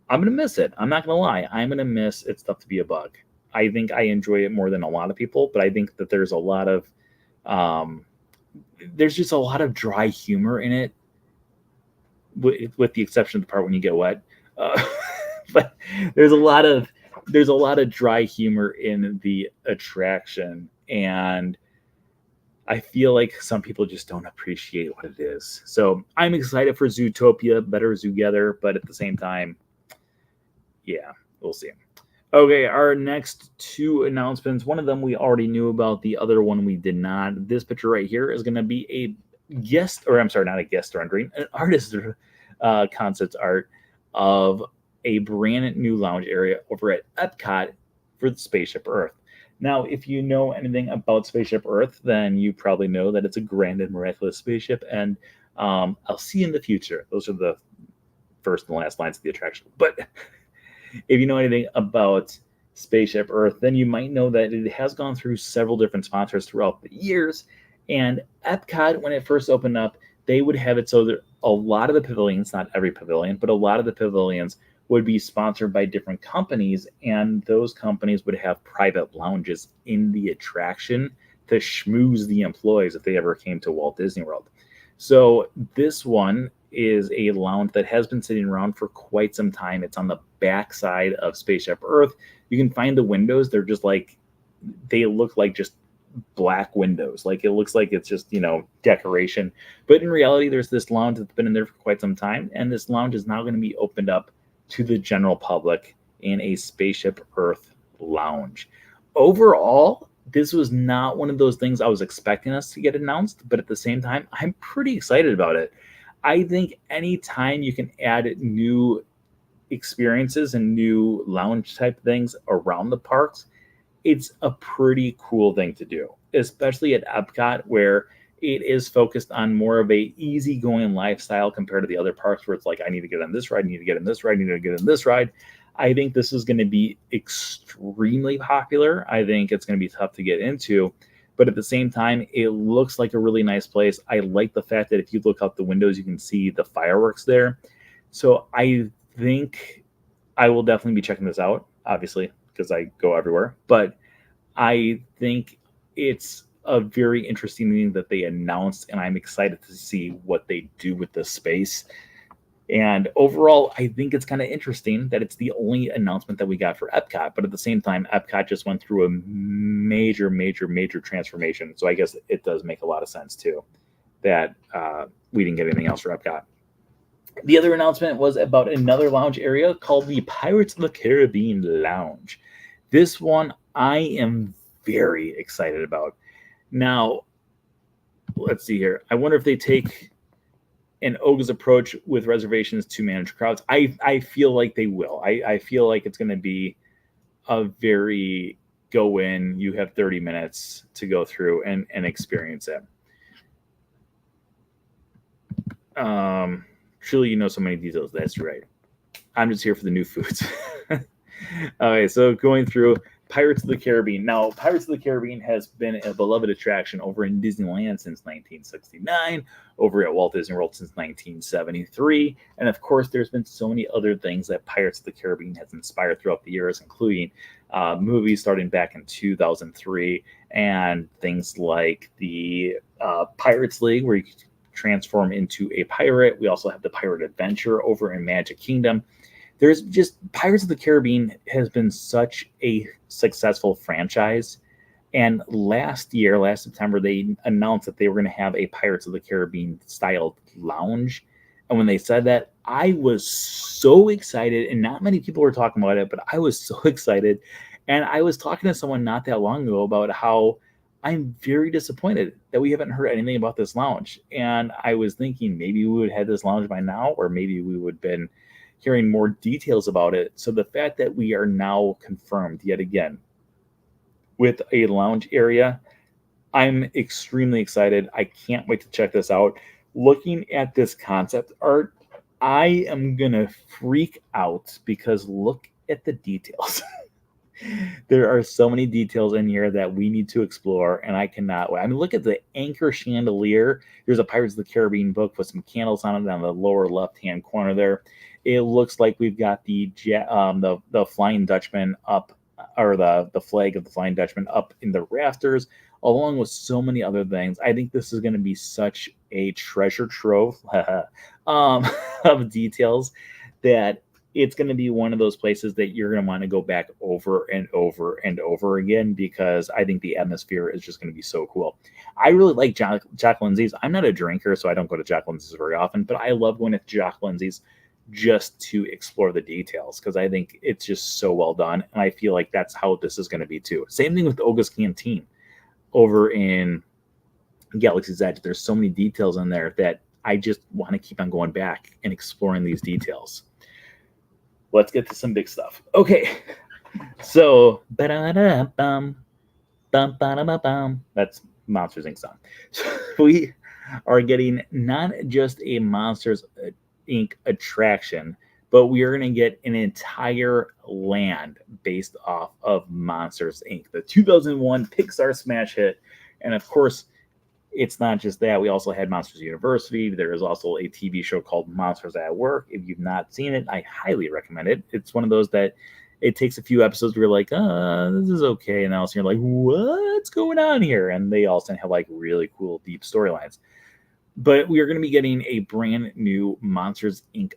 I'm going to miss it. I'm not going to lie. I'm going to miss It's Tough to Be a Bug. I think I enjoy it more than a lot of people, but I think that there's a lot of there's just a lot of dry humor in it, with the exception of the part when you get wet. But there's a lot of dry humor in the attraction, and I feel like some people just don't appreciate what it is. So I'm excited for Zootopia Better Zoogether, but at the same time, yeah, we'll see. Okay, our next two announcements. One of them we already knew about. The other one we did not. This picture right here is going to be a not a guest rendering, an artist concept art of a brand new lounge area over at Epcot for the Spaceship Earth. Now, if you know anything about Spaceship Earth, then you probably know that it's a grand and miraculous spaceship, and I'll see you in the future. Those are the first and last lines of the attraction. But if you know anything about Spaceship Earth, then you might know that it has gone through several different sponsors throughout the years. And Epcot, when it first opened up, they would have it so that a lot of the pavilions, not every pavilion, but a lot of the pavilions would be sponsored by different companies, and those companies would have private lounges in the attraction to schmooze the employees if they ever came to Walt Disney World. So this one is a lounge that has been sitting around for quite some time. It's on the back side of Spaceship Earth. You can find the windows. They're just like, they look like just black windows. Like it looks like it's just, decoration. But in reality, there's this lounge that's been in there for quite some time. And this lounge is now going to be opened up to the general public in a Spaceship Earth lounge. Overall, this was not one of those things I was expecting us to get announced, but at the same time, I'm pretty excited about it. I think anytime you can add new experiences and new lounge type things around the parks, it's a pretty cool thing to do, especially at Epcot, where it is focused on more of a easygoing lifestyle compared to the other parks where it's like, I need to get on this ride, I need to get on this ride, I need to get on this ride. I think this is going to be extremely popular. I think it's going to be tough to get into, but at the same time, it looks like a really nice place. I like the fact that if you look out the windows, you can see the fireworks there. So I think I will definitely be checking this out, obviously, because I go everywhere. But I think it's a very interesting thing that they announced, and I'm excited to see what they do with this space. And overall, I think it's kind of interesting that it's the only announcement that we got for Epcot. But at the same time, Epcot just went through a major, major, major transformation. So I guess it does make a lot of sense too that we didn't get anything else for Epcot. The other announcement was about another lounge area called the Pirates of the Caribbean Lounge. This one I am very excited about. Now, let's see here. I wonder if they take an Oga's approach with reservations to manage crowds. I feel like they will. I feel like it's going to be a very go in, you have 30 minutes to go through and experience it. Truly, you know so many details. That's right. I'm just here for the new foods. Okay, so going through Pirates of the Caribbean. Now, Pirates of the Caribbean has been a beloved attraction over in Disneyland since 1969, over at Walt Disney World since 1973, and of course, there's been so many other things that Pirates of the Caribbean has inspired throughout the years, including movies starting back in 2003, and things like the Pirates League, where you can transform into a pirate. We also have the Pirate Adventure over in Magic Kingdom. There's just Pirates of the Caribbean has been such a successful franchise. And last September, they announced that they were going to have a Pirates of the Caribbean styled lounge. And when they said that, I was so excited. And not many people were talking about it, but I was so excited. And I was talking to someone not that long ago about how I'm very disappointed that we haven't heard anything about this lounge. And I was thinking maybe we would have had this lounge by now, or maybe we would have been hearing more details about it. So the fact that we are now confirmed yet again with a lounge area, I'm extremely excited. I can't wait to check this out. Looking at this concept art, I am gonna freak out because look at the details. There are so many details in here that we need to explore, and I cannot wait. I mean, look at the anchor chandelier. There's a Pirates of the Caribbean book with some candles on it on the lower left-hand corner there. It looks like we've got the Flying Dutchman up, or the flag of the Flying Dutchman up in the rafters, along with so many other things. I think this is going to be such a treasure trove of details that it's going to be one of those places that you're going to want to go back over and over and over again, because I think the atmosphere is just going to be so cool. I really like Jack Lindsay's. I'm not a drinker, so I don't go to Jack Lindsay's very often, but I love going to Jack Lindsay's just to explore the details, because I think it's just so well done, and I feel like that's how this is going to be too. Same thing with Oga's Canteen over in Galaxy's Edge. There's so many details in there that I just want to keep on going back and exploring these details. Let's get to some big stuff. Okay, so that's Monsters Inc. song. So we are getting not just a Monsters Inc. attraction, but we are going to get an entire land based off of Monsters Inc., the 2001 Pixar smash hit. And of course, it's not just that. We also had Monsters University. There is also a TV show called Monsters at Work. If you've not seen it, I highly recommend it. It's one of those that it takes a few episodes where you're like, this is okay. And then also you're like, what's going on here? And they also have like really cool, deep storylines. But we are going to be getting a brand new Monsters Inc.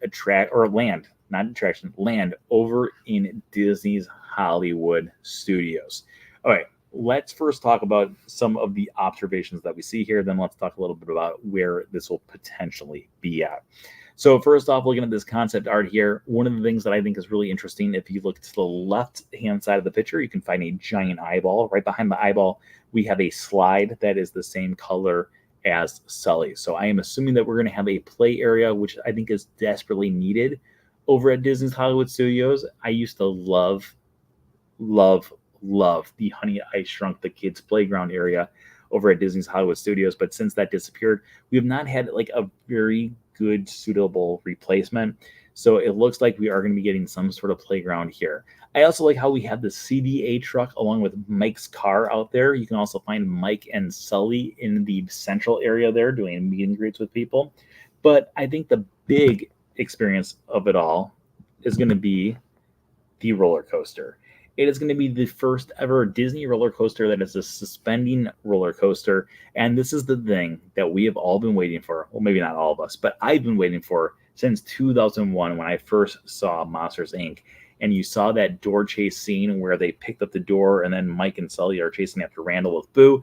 land over in Disney's Hollywood Studios. All right. Let's first talk about some of the observations that we see here. Then let's talk a little bit about where this will potentially be at. So first off, looking at this concept art here, one of the things that I think is really interesting, if you look to the left-hand side of the picture, you can find a giant eyeball. Right behind the eyeball, we have a slide that is the same color as Sully. So I am assuming that we're going to have a play area, which I think is desperately needed over at Disney's Hollywood Studios. I used to love the Honey, I Shrunk the Kids playground area over at Disney's Hollywood Studios. But since that disappeared, we have not had like a very good, suitable replacement. So it looks like we are going to be getting some sort of playground here. I also like how we have the CDA truck along with Mike's car out there. You can also find Mike and Sully in the central area there doing meet and greets with people. But I think the big experience of it all is going to be the roller coaster. It is going to be the first ever Disney roller coaster that is a suspending roller coaster. And this is the thing that we have all been waiting for. Well, maybe not all of us, but I've been waiting for since 2001 when I first saw Monsters, Inc. And you saw that door chase scene where they picked up the door and then Mike and Sully are chasing after Randall with Boo.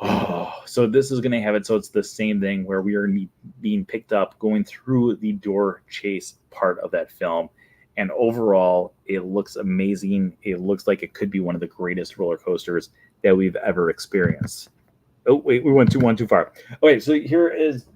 Oh, so this is going to have it. So it's the same thing where we are being picked up going through the door chase part of that film. And overall, it looks amazing. It looks like it could be one of the greatest roller coasters that we've ever experienced. Oh, wait, we went too far. Okay, so here is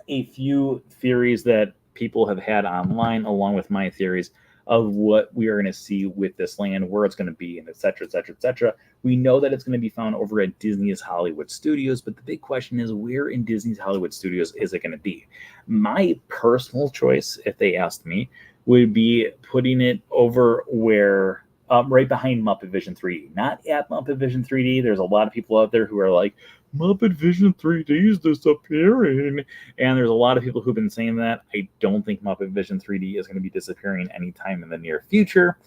a few theories that people have had online, along with my theories of what we are going to see with this land, where it's going to be, and et cetera, et cetera, et cetera. We know that it's going to be found over at Disney's Hollywood Studios, but the big question is, where in Disney's Hollywood Studios is it going to be? My personal choice, if they asked me, would be putting it over where right behind Muppet Vision 3D, not at Muppet Vision 3D. There's a lot of people out there who are like, Muppet Vision 3D is disappearing. And there's a lot of people who've been saying that. I don't think Muppet Vision 3D is going to be disappearing anytime in the near future.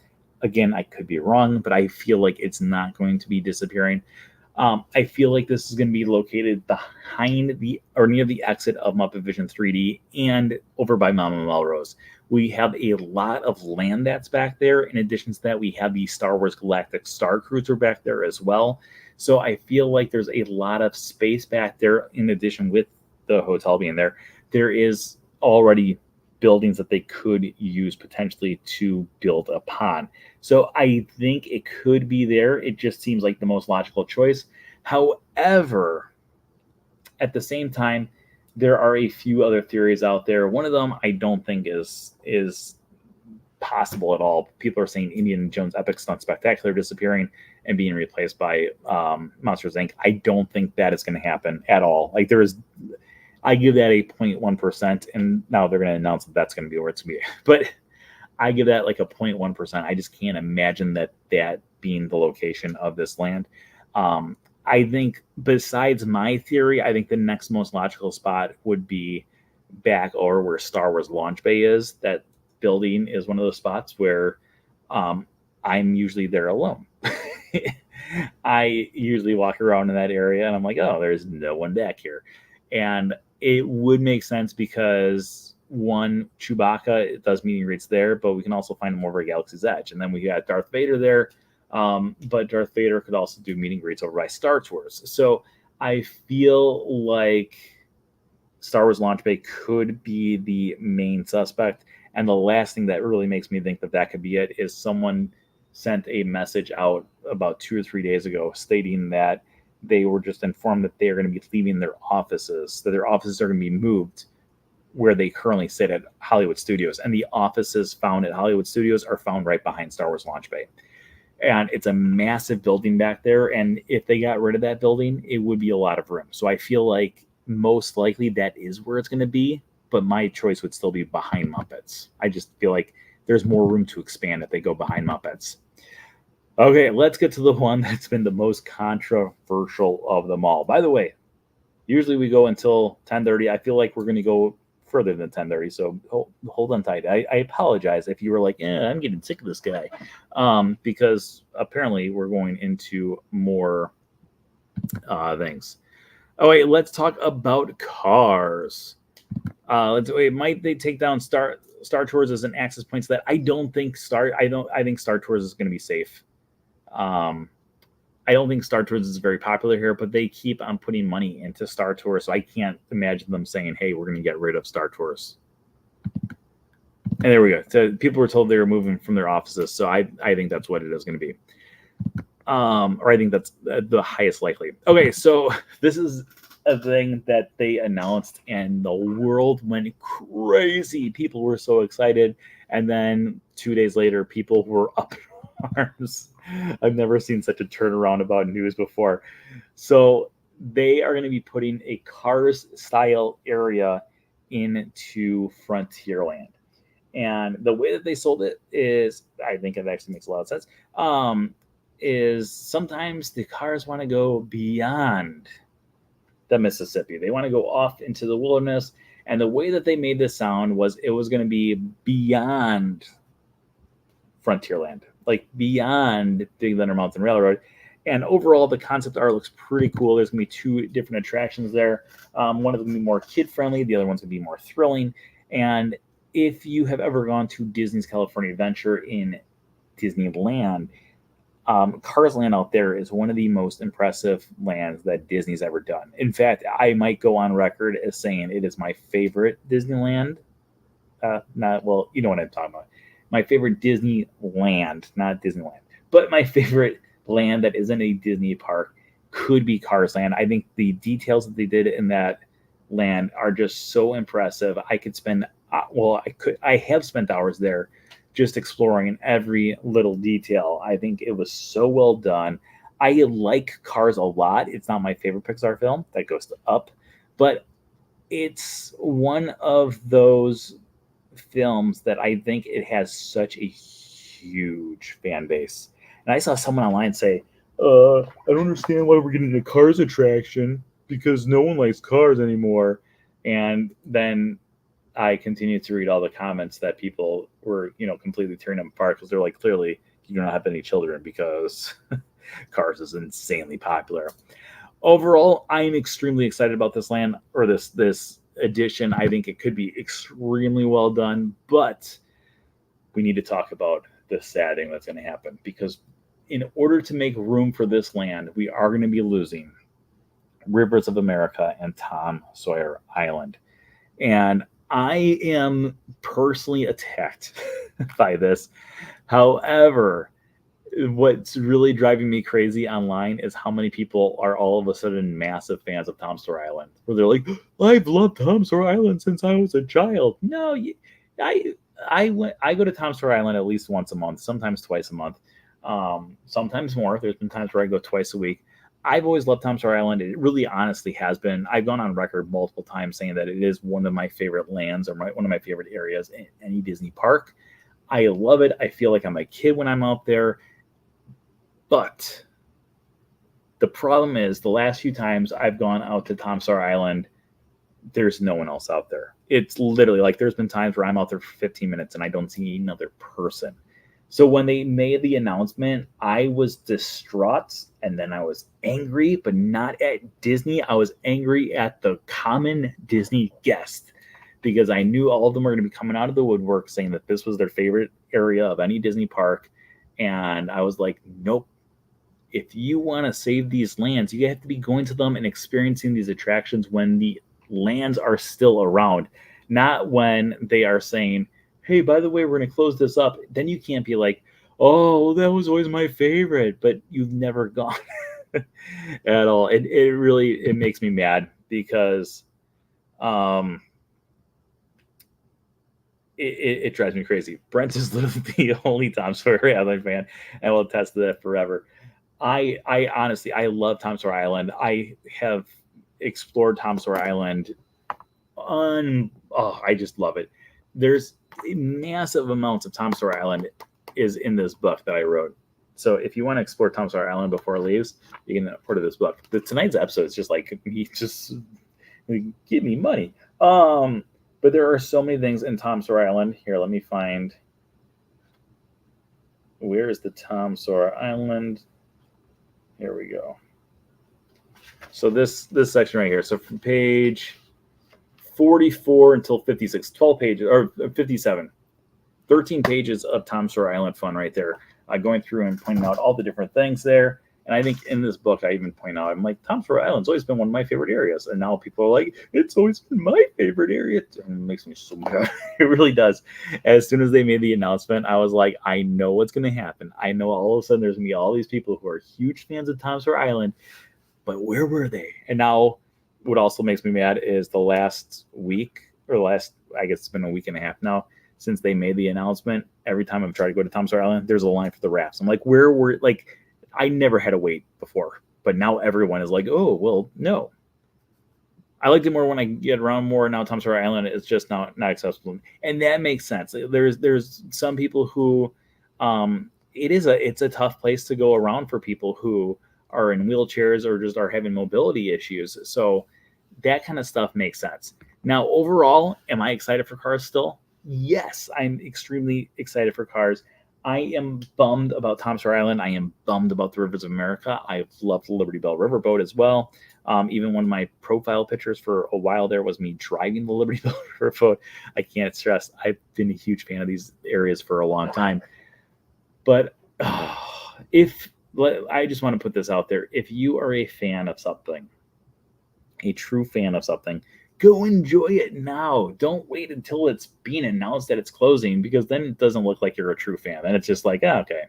Again, I could be wrong, but I feel like it's not going to be disappearing. I feel like this is going to be located behind the or near the exit of Muppet Vision 3D and over by Mama Melrose. We have a lot of land that's back there. In addition to that, we have the Star Wars Galactic Star Cruiser back there as well. So I feel like there's a lot of space back there. In addition, with the hotel being there, there is already buildings that they could use potentially to build upon. So I think it could be there. It just seems like the most logical choice. However, at the same time, there are a few other theories out there. One of them I don't think is possible at all. People are saying Indiana Jones Epic Stunt Spectacular disappearing and being replaced by Monsters, Inc. I don't think that is going to happen at all. Like I give that a 0.1%, and now they're going to announce that that's going to be where it's going to be. But I give that like a 0.1%. I just can't imagine that being the location of this land. I think besides my theory, I think the next most logical spot would be back over where Star Wars Launch Bay is. That building is one of those spots where I'm usually there alone. I usually walk around in that area and I'm like, oh, there's no one back here. And it would make sense because one, Chewbacca does meet and greets there, but we can also find him over at Galaxy's Edge. And then we got Darth Vader there. But Darth Vader could also do meet and greets over by Star Tours. So I feel like Star Wars Launch Bay could be the main suspect. And the last thing that really makes me think that that could be it is someone sent a message out about 2 or 3 days ago stating that they were just informed that they are going to be leaving their offices, that their offices are going to be moved where they currently sit at Hollywood Studios. And the offices found at Hollywood Studios are found right behind Star Wars Launch Bay. And it's a massive building back there. And if they got rid of that building, it would be a lot of room. So I feel like most likely that is where it's going to be. But my choice would still be behind Muppets. I just feel like there's more room to expand if they go behind Muppets. Okay, let's get to the one that's been the most controversial of them all. By the way, usually we go until 10:30. I feel like we're going to go further than 10:30, so hold on tight. I apologize if you were like, yeah, I'm getting sick of this guy, because apparently we're going into more things. Oh wait, let's talk about cars. Might they take down Star Tours as an access point to that? I think Star Tours is going to be safe. I don't think Star Tours is very popular here, but they keep on putting money into Star Tours, so I can't imagine them saying, hey, we're going to get rid of Star Tours. And there we go. So people were told they were moving from their offices, so I think that's what it is going to be. Or I think that's the highest likely. Okay, so this is a thing that they announced, and the world went crazy. People were so excited, and then 2 days later, people were up arms. I've never seen such a turnaround about news before. So they are going to be putting a Cars style area into Frontierland. And the way that they sold it is, I think it actually makes a lot of sense. Is sometimes the cars want to go beyond the Mississippi. They want to go off into the wilderness. And the way that they made this sound was it was going to be beyond Frontierland, like beyond Big Thunder Mountain Railroad. And overall, the concept art looks pretty cool. There's going to be two different attractions there. One of them will be more kid-friendly. The other one's going to be more thrilling. And if you have ever gone to Disney's California Adventure in Disneyland, Cars Land out there is one of the most impressive lands that Disney's ever done. In fact, I might go on record as saying it is my favorite Disneyland. Not well, you know what I'm talking about. My favorite Disneyland, not Disneyland, but my favorite land that isn't a Disney park could be Cars Land. I think the details that they did in that land are just so impressive. I could spend, I have spent hours there just exploring every little detail. I think it was so well done. I like Cars a lot. It's not my favorite Pixar film. That goes to Up, but it's one of those films that I think it has such a huge fan base. And I saw someone online say, I don't understand why we're getting a Cars attraction because no one likes cars anymore. And then I continued to read all the comments that people were, completely tearing them apart because they're like, clearly you do not have any children because Cars is insanely popular. Overall, I'm extremely excited about this land or this edition. I think it could be extremely well done, but we need to talk about the sad thing that's going to happen because in order to make room for this land, we are going to be losing Rivers of America and Tom Sawyer Island. And I am personally attacked by this. However, what's really driving me crazy online is how many people are all of a sudden massive fans of Tom Sawyer Island, where they're like, I've loved Tom Sawyer Island since I was a child. No, I go to Tom Sawyer Island at least once a month, sometimes twice a month, sometimes more. There's been times where I go twice a week. I've always loved Tom Sawyer Island. It really honestly has been. I've gone on record multiple times saying that it is one of my favorite lands or one of my favorite areas in any Disney park. I love it. I feel like I'm a kid when I'm out there. But the problem is the last few times I've gone out to Tom Sawyer Island, there's no one else out there. It's literally like there's been times where I'm out there for 15 minutes and I don't see another person. So when they made the announcement, I was distraught and then I was angry, but not at Disney. I was angry at the common Disney guest because I knew all of them were going to be coming out of the woodwork saying that this was their favorite area of any Disney park. And I was like, nope. If you want to save these lands, you have to be going to them and experiencing these attractions when the lands are still around, not when they are saying, hey, by the way, we're going to close this up. Then you can't be like, oh, that was always my favorite, but you've never gone at all. It really makes me mad because it drives me crazy. Brent is literally the only Tom Sawyer Island fan, and will attest to that forever. I honestly, I love Tom Sawyer Island. I have explored Tom Sawyer Island I just love it. There's massive amounts of Tom Sawyer Island is in this book that I wrote. So if you want to explore Tom Sawyer Island before it leaves, you can order this book. Tonight's episode is just like, give me money. But there are so many things in Tom Sawyer Island. Here, let me find. Where is the Tom Sawyer Island? Here we go. So this section right here. So from page 44 until 56, 12 pages, or 57, 13 pages of Tom Sawyer Island fun right there. Going through and pointing out all the different things there. And I think in this book, I even point out, I'm like, Tom Sawyer Island's always been one of my favorite areas. And now people are like, it's always been my favorite area. It makes me so mad. It really does. As soon as they made the announcement, I was like, I know what's going to happen. I know all of a sudden there's going to be all these people who are huge fans of Tom Sawyer Island. But where were they? And now what also makes me mad is the last week, or I guess it's been a week and a half now, since they made the announcement. Every time I've tried to go to Tom Sawyer Island, there's a line for the rafts. I'm like, where were, like, I never had to wait before, but now everyone is like, oh, well, no. I liked it more when I get around more. Now Tom Sawyer Island is just not accessible, and that makes sense. There's some people who, it's a tough place to go around for people who are in wheelchairs or just are having mobility issues. So that kind of stuff makes sense. Now, overall, am I excited for Cars still? Yes, I'm extremely excited for Cars. I am bummed about Tom Sawyer Island. I am bummed about the Rivers of America. I've loved the Liberty Bell Riverboat as well. Even one of my profile pictures for a while there was me driving the Liberty Bell Riverboat. I can't stress, I've been a huge fan of these areas for a long time. But if I just want to put this out there, if you are a fan of something, a true fan of something, go enjoy it now. Don't wait until it's being announced that it's closing, because then it doesn't look like you're a true fan. Then it's just like, okay,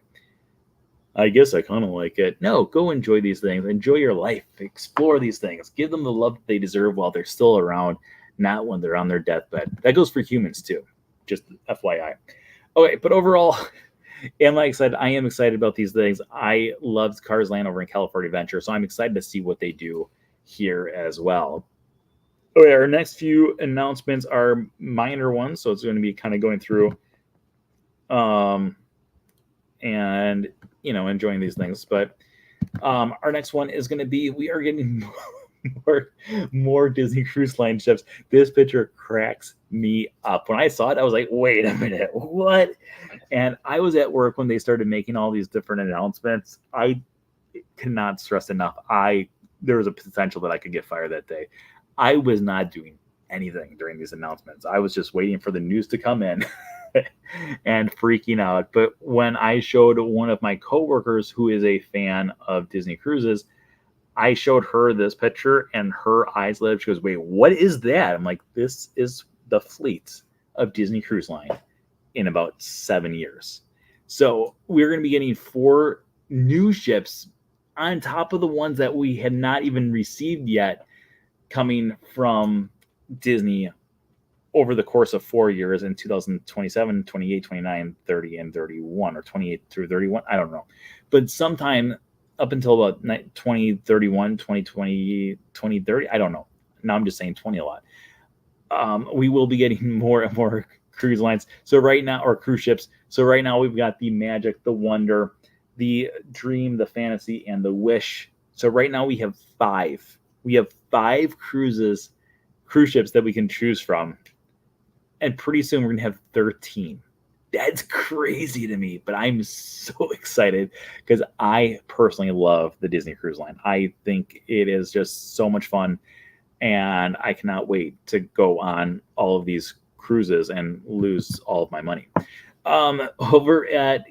I guess I kind of like it. No, go enjoy these things. Enjoy your life. Explore these things. Give them the love that they deserve while they're still around, not when they're on their deathbed. That goes for humans too. Just FYI. Okay, but overall, am I excited? I am excited about these things. I loved Cars Land over in California Adventure, so I'm excited to see what they do here as well. Okay, our next few announcements are minor ones, so it's going to be kind of going through and enjoying these things. But our next one is going to be, we are getting more Disney Cruise Line ships. This picture cracks me up. When I saw it, I was like, wait a minute, what? And I was at work when they started making all these different announcements. I cannot stress enough, there was a potential that I could get fired that day. I was not doing anything during these announcements. I was just waiting for the news to come in and freaking out. But when I showed one of my coworkers who is a fan of Disney cruises, I showed her this picture and her eyes lit up. She goes, wait, what is that? I'm like, this is the fleet of Disney Cruise Line in about 7 years. So we're going to be getting 4 new ships on top of the ones that we had not even received yet, coming from Disney over the course of 4 years in 2027, 28, 29, 30, and 31, or 28 through 31. I don't know. But sometime up until about 2031, 2020, 2030, I don't know. Now I'm just saying 20 a lot. We will be getting more and more cruise lines. So right now, or cruise ships. So right now we've got the Magic, the Wonder, the Dream, the Fantasy, and the Wish. So right now we have 5. We have 5 cruise ships that we can choose from. And pretty soon we're going to have 13. That's crazy to me, but I'm so excited because I personally love the Disney Cruise Line. I think it is just so much fun, and I cannot wait to go on all of these cruises and lose all of my money. Over at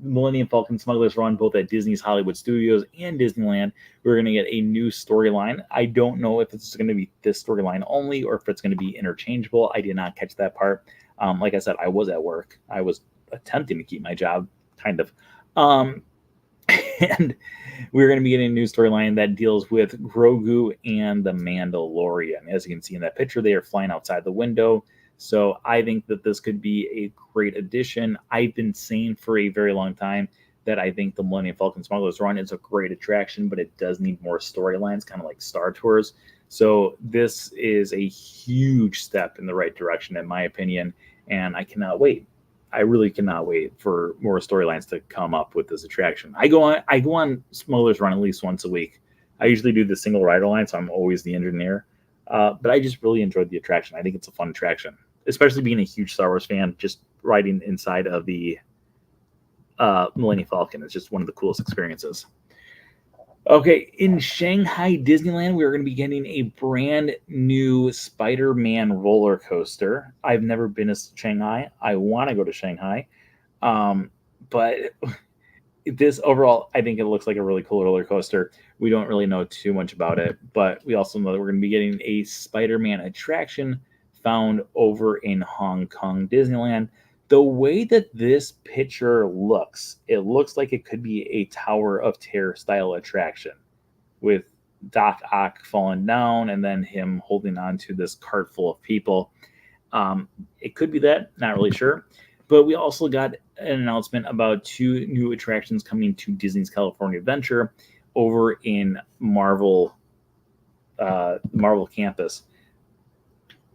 Millennium Falcon Smuggler's Run, both at Disney's Hollywood Studios and Disneyland, we're going to get a new storyline. I don't know if it's going to be this storyline only or if it's going to be interchangeable. I did not catch that part. Like I said, I was at work. I was attempting to keep my job, kind of. And we're going to be getting a new storyline that deals with Grogu and the Mandalorian. As you can see in that picture, they are flying outside the window. So I think that this could be a great addition. I've been saying for a very long time that I think the Millennium Falcon Smuggler's Run is a great attraction, but it does need more storylines, kind of like Star Tours. So this is a huge step in the right direction, in my opinion, and I cannot wait. I really cannot wait for more storylines to come up with this attraction. I go on Smuggler's Run at least once a week. I usually do the single rider line, so I'm always the engineer. But I just really enjoyed the attraction. I think it's a fun attraction, especially being a huge Star Wars fan. Just riding inside of the Millennium Falcon is just one of the coolest experiences. Okay, in Shanghai Disneyland, we're going to be getting a brand new Spider-Man roller coaster. I've never been to Shanghai. I want to go to Shanghai. But this overall, I think it looks like a really cool roller coaster. We don't really know too much about it, but we also know that we're going to be getting a Spider-Man attraction found over in Hong Kong Disneyland. The way that this picture looks, it looks like it could be a Tower of Terror style attraction with Doc Ock falling down and then him holding on to this cart full of people. It could be that, not really sure. But we also got an announcement about 2 new attractions coming to Disney's California Adventure over in Marvel Campus,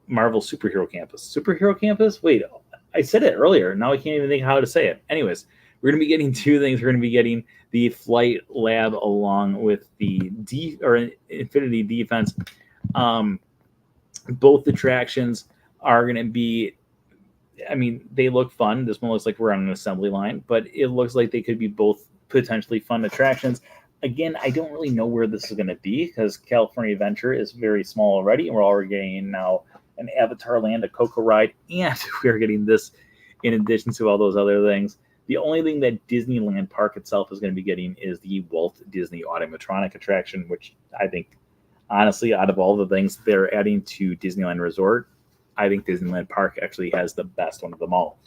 Marvel Superhero Campus. Superhero Campus? Wait, I said it earlier. Now I can't even think how to say it. Anyways, we're going to be getting 2 things. We're going to be getting the Flight Lab along with the Infinity Defense. Both attractions are going to be, I mean, they look fun. This one looks like we're on an assembly line, but it looks like they could be both potentially fun attractions. Again, I don't really know where this is going to be because California Adventure is very small already, and we're already getting now an Avatar Land, a Coco ride, and we're getting this in addition to all those other things. The only thing that Disneyland Park itself is going to be getting is the Walt Disney Automatronic attraction, which I think, honestly, out of all the things they're adding to Disneyland Resort, I think Disneyland Park actually has the best one of them all.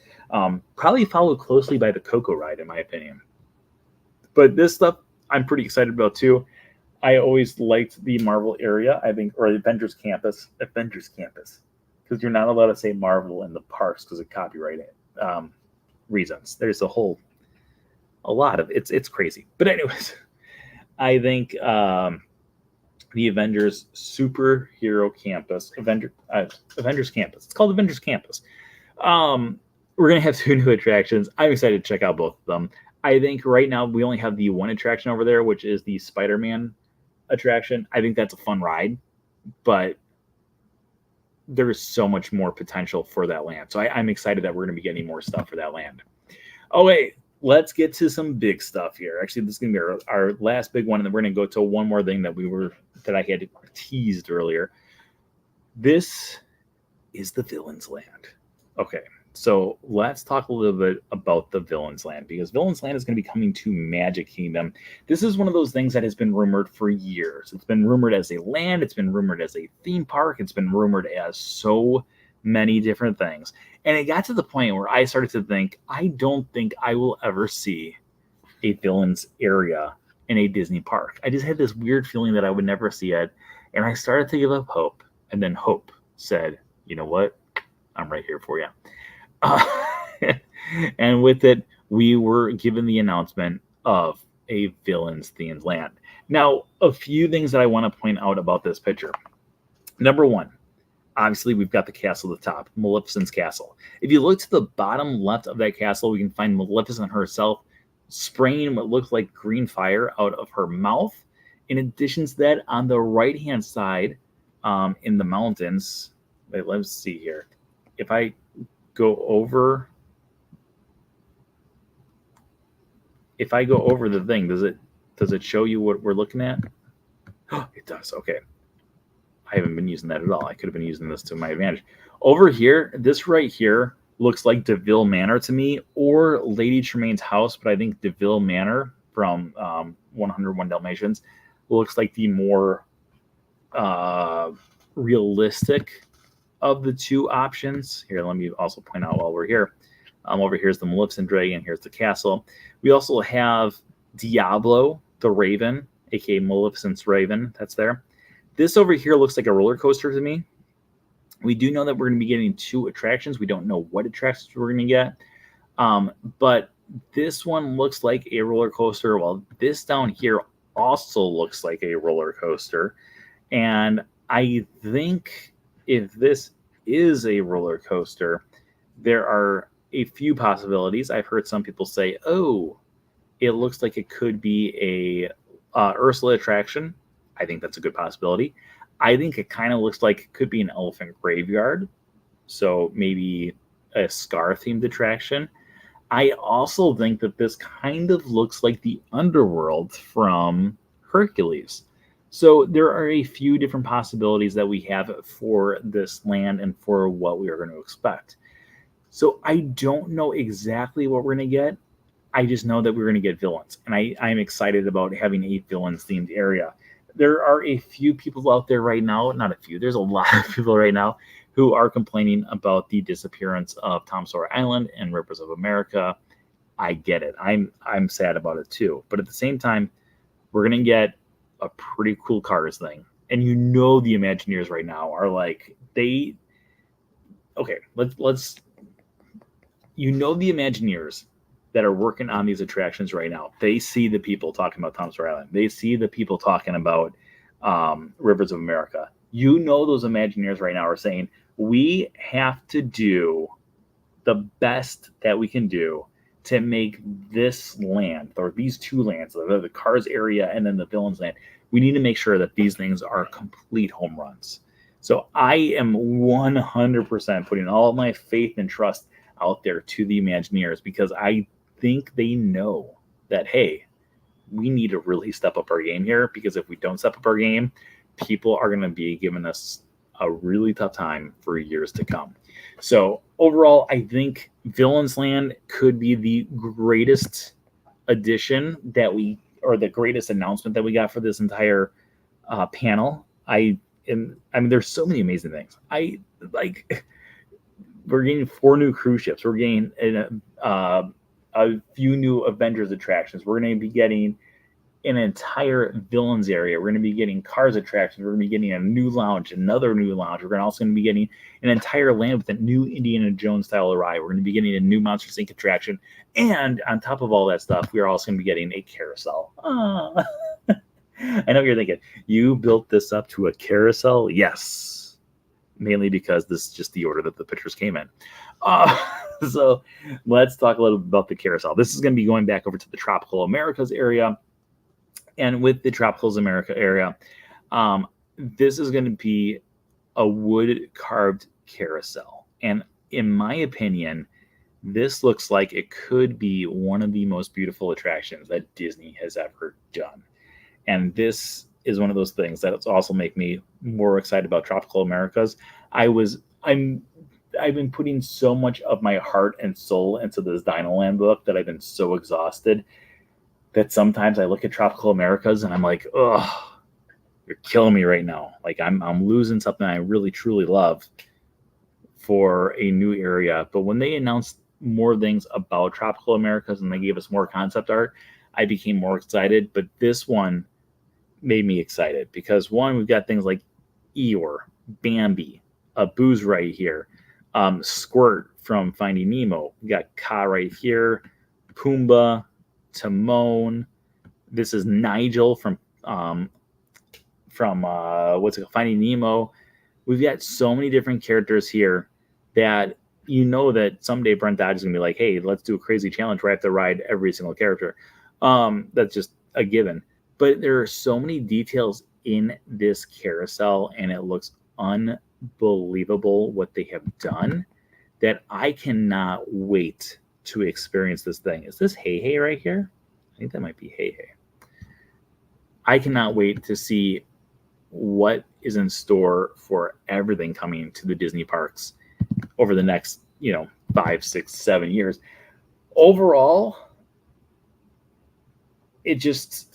Probably followed closely by the Coco ride, in my opinion. But this stuff I'm pretty excited about too. I always liked the Marvel area, I think, or Avengers Campus, because you're not allowed to say Marvel in the parks because of copyright reasons. There's a lot of it's crazy. But anyways, I think the Avengers Superhero Campus, Avengers Campus. It's called Avengers Campus. We're gonna have 2 new attractions. I'm excited to check out both of them. I think right now we only have the one attraction over there, which is the Spider-Man attraction. I think that's a fun ride, but there's so much more potential for that land. So I'm excited that we're going to be getting more stuff for that land. Oh, wait, let's get to some big stuff here. Actually, this is going to be our last big one, and then we're going to go to one more thing that I had teased earlier. This is the Villains Land. Okay, so let's talk a little bit about the Villains Land, because Villains Land is going to be coming to Magic Kingdom. This is one of those things that has been rumored for years. It's been rumored as a land. It's been rumored as a theme park. It's been rumored as so many different things. And it got to the point where I started to think, I don't think I will ever see a Villains area in a Disney park. I just had this weird feeling that I would never see it. And I started to give up hope. And then hope said, you know what? I'm right here for you. And with it, we were given the announcement of a Villains themed land. Now, a few things that I want to point out about this picture. Number one, obviously, we've got the castle at the top, Maleficent's castle. If you look to the bottom left of that castle, we can find Maleficent herself spraying what looks like green fire out of her mouth. In addition to that, on the right-hand side, in the mountains, wait, let's see here. If I go over the thing, does it show you what we're looking at? Oh, it does. Okay. I haven't been using that at all. I could have been using this to my advantage. Over here, this right here looks like DeVille Manor to me, or Lady Tremaine's house, but I think DeVille Manor from 101 Dalmatians looks like the more realistic of the two options. Here, let me also point out while we're here. Over here's the Maleficent Dragon. Here's the castle. We also have Diablo, the Raven, aka Maleficent's Raven. That's there. This over here looks like a roller coaster to me. We do know that we're going to be getting 2 attractions. We don't know what attractions we're going to get. But this one looks like a roller coaster, while this down here also looks like a roller coaster. And I think if this is a roller coaster, there are a few possibilities. I've heard some people say, oh, it looks like it could be a Ursula attraction. I think that's a good possibility. I think it kind of looks like it could be an elephant graveyard. So maybe a Scar-themed attraction. I also think that this kind of looks like the underworld from Hercules. So there are a few different possibilities that we have for this land and for what we are going to expect. So I don't know exactly what we're going to get. I just know that we're going to get villains. And I'm excited about having a villains-themed area. There are a few people out there right now, not a few, there's a lot of people right now who are complaining about the disappearance of Tom Sawyer Island and Rivers of America. I get it. I'm sad about it too. But at the same time, we're going to get a pretty cool Cars thing. And you know the Imagineers right now are like, okay, let's the Imagineers that are working on these attractions right now, they see the people talking about Tom Sawyer Island. They see the people talking about Rivers of America. Those Imagineers right now are saying, we have to do the best that we can do to make this land, or these two lands, the Cars area and then the Villains land, we need to make sure that these things are complete home runs. So I am 100% putting all of my faith and trust out there to the Imagineers, because I think they know that, hey, we need to really step up our game here, because if we don't step up our game, people are going to be giving us a really tough time for years to come. So overall, I think Villains Land could be the greatest addition or the greatest announcement that we got for this entire panel. I mean, there's so many amazing things. We're getting 4 new cruise ships. We're getting a few new Avengers attractions. We're going to be getting an entire Villains area. We're going to be getting Cars attractions. We're going to be getting a new lounge, another new lounge. We're also going to be getting an entire land with a new Indiana Jones style ride. We're going to be getting a new Monsters Inc. attraction. And on top of all that stuff, we're also going to be getting a carousel. I know what you're thinking. You built this up to a carousel? Yes. Mainly because this is just the order that the pictures came in. So let's talk a little bit about the carousel. This is going to be going back over to the Tropical Americas area. And with the Tropical America area, this is going to be a wood-carved carousel. And in my opinion, this looks like it could be one of the most beautiful attractions that Disney has ever done. And this is one of those things that also make me more excited about Tropical Americas. I've been putting so much of my heart and soul into this Dinoland book that I've been so exhausted that sometimes I look at Tropical Americas and I'm like, oh, you're killing me right now. Like I'm losing something I really truly love for a new area. But when they announced more things about Tropical Americas and they gave us more concept art, I became more excited. But this one made me excited because, one, we've got things like Eeyore, Bambi, Boo's right here, Squirt from Finding Nemo. We got Ka right here, Pumbaa, Timon. This is Nigel from Finding Nemo. We've got so many different characters here that that someday Brent Dodge is gonna be like, hey, let's do a crazy challenge where I have to ride every single character. That's just a given. But there are so many details in this carousel, and it looks unbelievable what they have done, that I cannot wait to experience this thing. Is this Hey Hey right here? I think that might be Hey Hey. I cannot wait to see what is in store for everything coming to the Disney parks over the next, 5, 6, 7 years. Overall, it's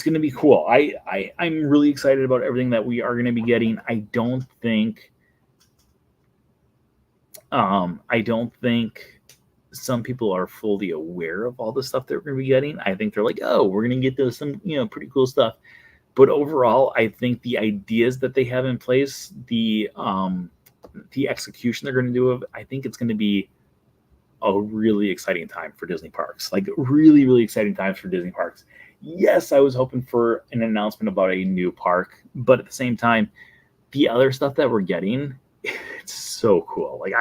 going to be cool. I'm really excited about everything that we are going to be getting. I don't think some people are fully aware of all the stuff that we're going to be getting. I think they're like, oh, we're going to get some, pretty cool stuff. But overall, I think the ideas that they have in place, the execution they're going to do, I think it's going to be a really exciting time for Disney parks. Like really, really exciting times for Disney parks. Yes, I was hoping for an announcement about a new park, but at the same time, the other stuff that we're getting, it's so cool. Like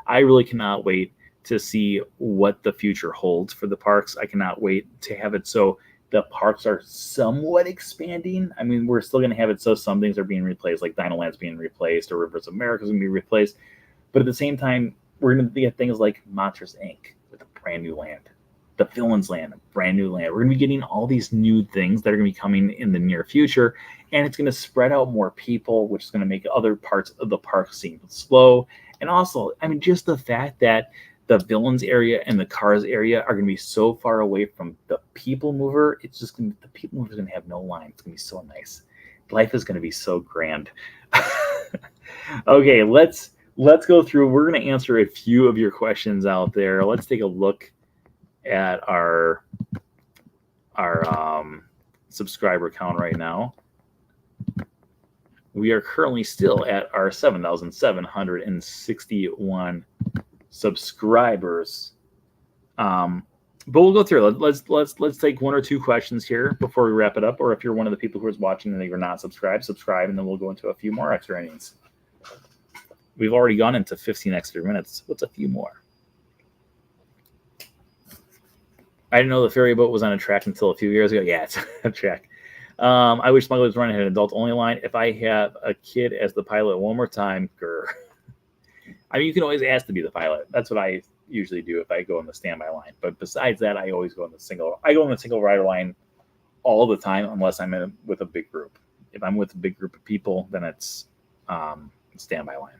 I really cannot wait to see what the future holds for the parks. I cannot wait to have it so the parks are somewhat expanding. I mean, we're still going to have it so some things are being replaced, like Dinoland's being replaced or Rivers of America's going to be replaced. But at the same time, we're going to get things like Monsters Inc. with a brand new land, the Villains Land, a brand new land. We're going to be getting all these new things that are going to be coming in the near future, and it's going to spread out more people, which is going to make other parts of the park seem slow. And also, I mean, just the fact that the Villains area and the Cars area are going to be so far away from the People Mover, it's just going to, the People Mover is going to have no line. It's going to be so nice. Life is going to be so grand. Okay, let's go through. We're going to answer a few of your questions out there. Let's take a look at our subscriber count right now. We are currently still at our 7,761 subscribers. But we'll go through. Let's take one or two questions here before we wrap it up. Or if you're one of the people who is watching and you're not subscribed, subscribe, and then we'll go into a few more extra innings. We've already gone into 15 extra minutes. What's a few more? I didn't know the ferry boat was on a track until a few years ago. Yeah, it's a track. I wish Smugglers Run had an adult-only line. If I have a kid as the pilot one more time, grr. I mean, you can always ask to be the pilot. That's what I usually do if I go on the standby line. But besides that, I always go on the single. I go on the single rider line all the time, unless I'm with a big group. If I'm with a big group of people, then it's standby line.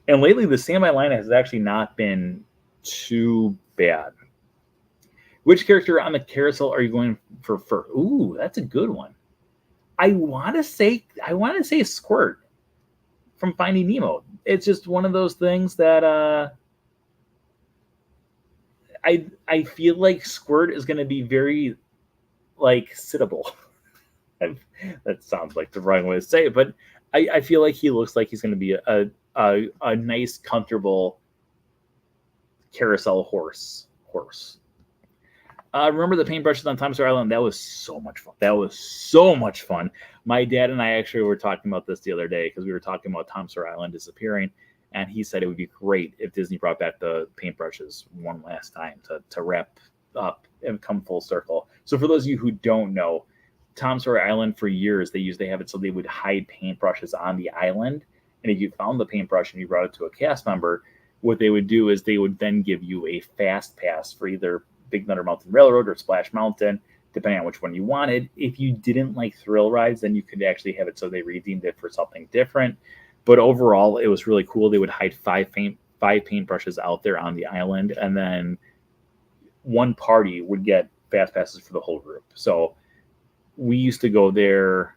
And lately, the standby line has actually not been too bad. Which character on the carousel are you going for first? Ooh, that's a good one. I want to say Squirt from Finding Nemo. It's just one of those things that I feel like Squirt is going to be very sittable. That sounds like the wrong way to say it, but I feel like he looks like he's going to be a nice, comfortable carousel horse. Remember the paintbrushes on Tom Sawyer Island? That was so much fun. My dad and I actually were talking about this the other day because we were talking about Tom Sawyer Island disappearing, and he said it would be great if Disney brought back the paintbrushes one last time to wrap up and come full circle. So for those of you who don't know, Tom Sawyer Island, for years, they used to have it so they would hide paintbrushes on the island, and if you found the paintbrush and you brought it to a cast member, what they would do is they would then give you a fast pass for either Big Thunder Mountain Railroad or Splash Mountain, depending on which one you wanted. If you didn't like thrill rides, then you could actually have it so they redeemed it for something different. But overall, it was really cool. They would hide five paintbrushes out there on the island, and then one party would get fast passes for the whole group. So we used to go there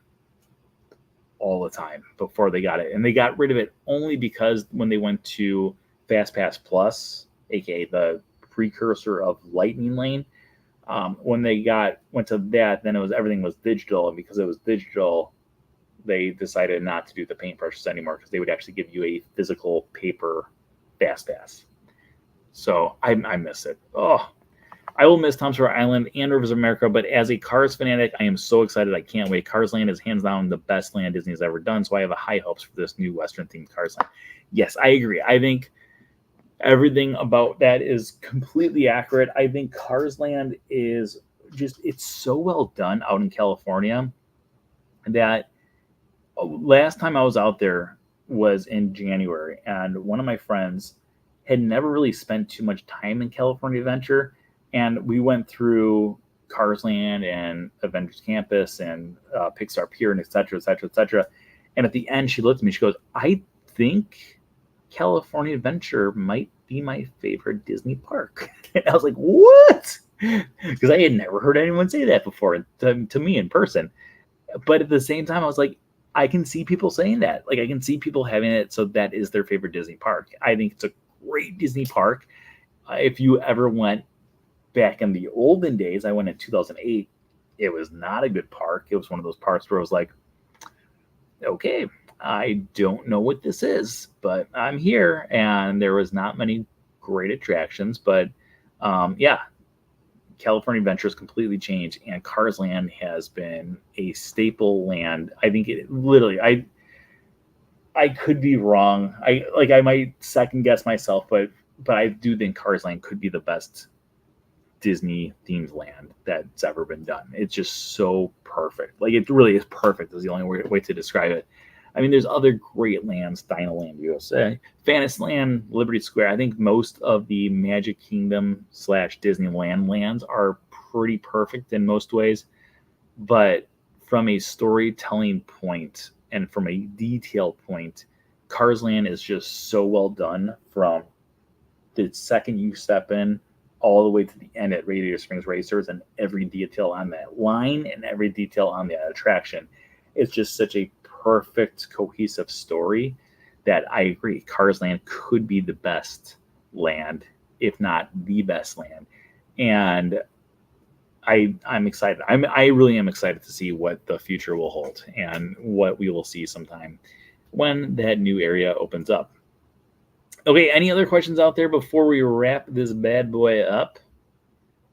all the time before they got it. And they got rid of it only because when they went to Fast Pass Plus, aka the precursor of Lightning Lane, when they went to that, then everything was digital, and because it was digital, they decided not to do the paintbrushes anymore because they would actually give you a physical paper fast pass. So I miss it. Oh, I will miss Tom Sawyer Island and Rivers of America, but as a Cars fanatic, I am so excited. I can't wait. Cars Land is hands down the best land Disney has ever done, so I have high hopes for this new Western themed Cars Land. Yes, I agree. I think everything about that is completely accurate. I think Cars Land is it's so well done out in California that last time I was out there was in January, and one of my friends had never really spent too much time in California Adventure, and we went through Cars Land and Avengers Campus and Pixar Pier and et cetera, et cetera, et cetera. And at the end, she looked at me, she goes, I think California Adventure might be my favorite Disney park. And I was like, what? Because I had never heard anyone say that before to me in person. But at the same time, I was like, I can see people saying that. Like, I can see people having it so that is their favorite Disney park. I think it's a great Disney park. If you ever went back in the olden days, I went in 2008. It was not a good park. It was one of those parks where I was like, okay, I don't know what this is, but I'm here. And there was not many great attractions, but yeah, California Adventure has completely changed, and Cars Land has been a staple land. I think it literally, I could be wrong. I might second guess myself, but I do think Cars Land could be the best Disney themed land that's ever been done. It's just so perfect. Like, it really is perfect is the only way to describe it. I mean, there's other great lands, Dinoland USA, Fantasyland, Liberty Square. I think most of the Magic Kingdom / Disneyland lands are pretty perfect in most ways. But from a storytelling point and from a detail point, Cars Land is just so well done from the second you step in all the way to the end at Radiator Springs Racers, and every detail on that line and every detail on that attraction. It's just such a perfect, cohesive story that I agree. Cars Land could be the best land, if not the best land. And I'm excited. I really am excited to see what the future will hold and what we will see sometime when that new area opens up. Okay, any other questions out there before we wrap this bad boy up?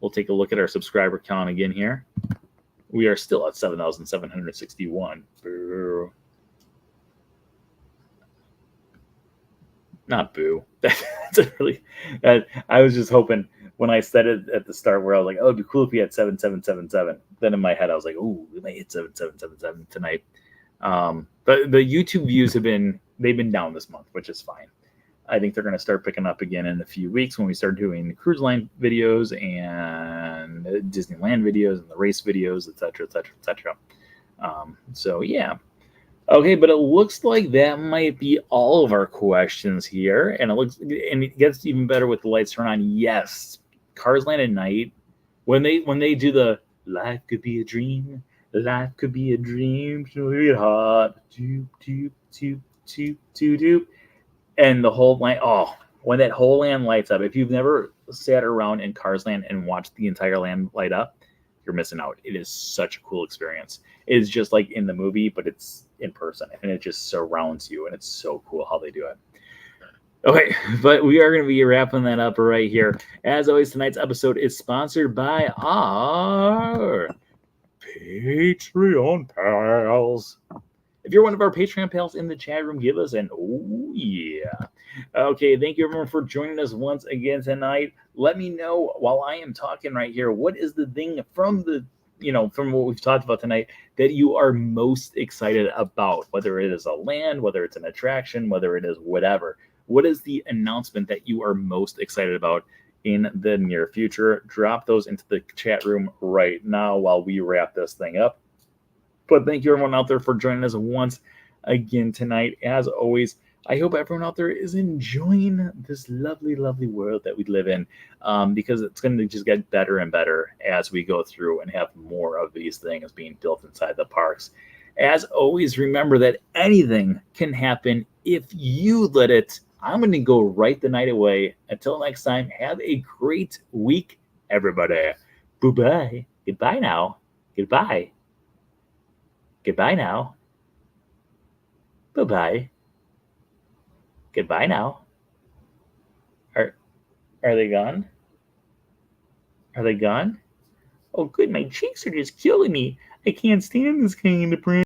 We'll take a look at our subscriber count again here. We are still at 7,761. Boo. Not boo. That's a really. I was just hoping when I said it at the start where I was like, oh, it'd be cool if we had 7,777. Then in my head, I was like, oh, we might hit 7,777 tonight. But the YouTube views they've been down this month, which is fine. I think they're going to start picking up again in a few weeks when we start doing the cruise line videos and Disneyland videos and the race videos, etc., etc., etc. So yeah. Okay, but it looks like that might be all of our questions here, and it gets even better with the lights turned on. Yes, Cars Land at night when they do the life could be a dream, life could be a dream, sweetheart, doop doop doop doop doop doop. And the whole land, oh, when that whole land lights up, if you've never sat around in Cars Land and watched the entire land light up, you're missing out. It is such a cool experience. It is just like in the movie, but it's in person, and it just surrounds you, and it's so cool how they do it. Okay, but we are going to be wrapping that up right here. As always, tonight's episode is sponsored by our Patreon pals. If you're one of our Patreon pals in the chat room, give us an oh yeah. Okay, thank you everyone for joining us once again tonight. Let me know while I am talking right here, what is the thing from what we've talked about tonight that you are most excited about, whether it is a land, whether it's an attraction, whether it is whatever. What is the announcement that you are most excited about in the near future? Drop those into the chat room right now while we wrap this thing up. But thank you everyone out there for joining us once again tonight. As always, I hope everyone out there is enjoying this lovely, lovely world that we live in, because it's going to just get better and better as we go through and have more of these things being built inside the parks. As always, remember that anything can happen if you let it. I'm going to go right the night away. Until next time, have a great week, everybody. Bye-bye. Goodbye now. Goodbye. Goodbye now. Bye-bye. Goodbye now. Are they gone? Are they gone? Oh, good. My cheeks are just killing me. I can't stand this kind of print.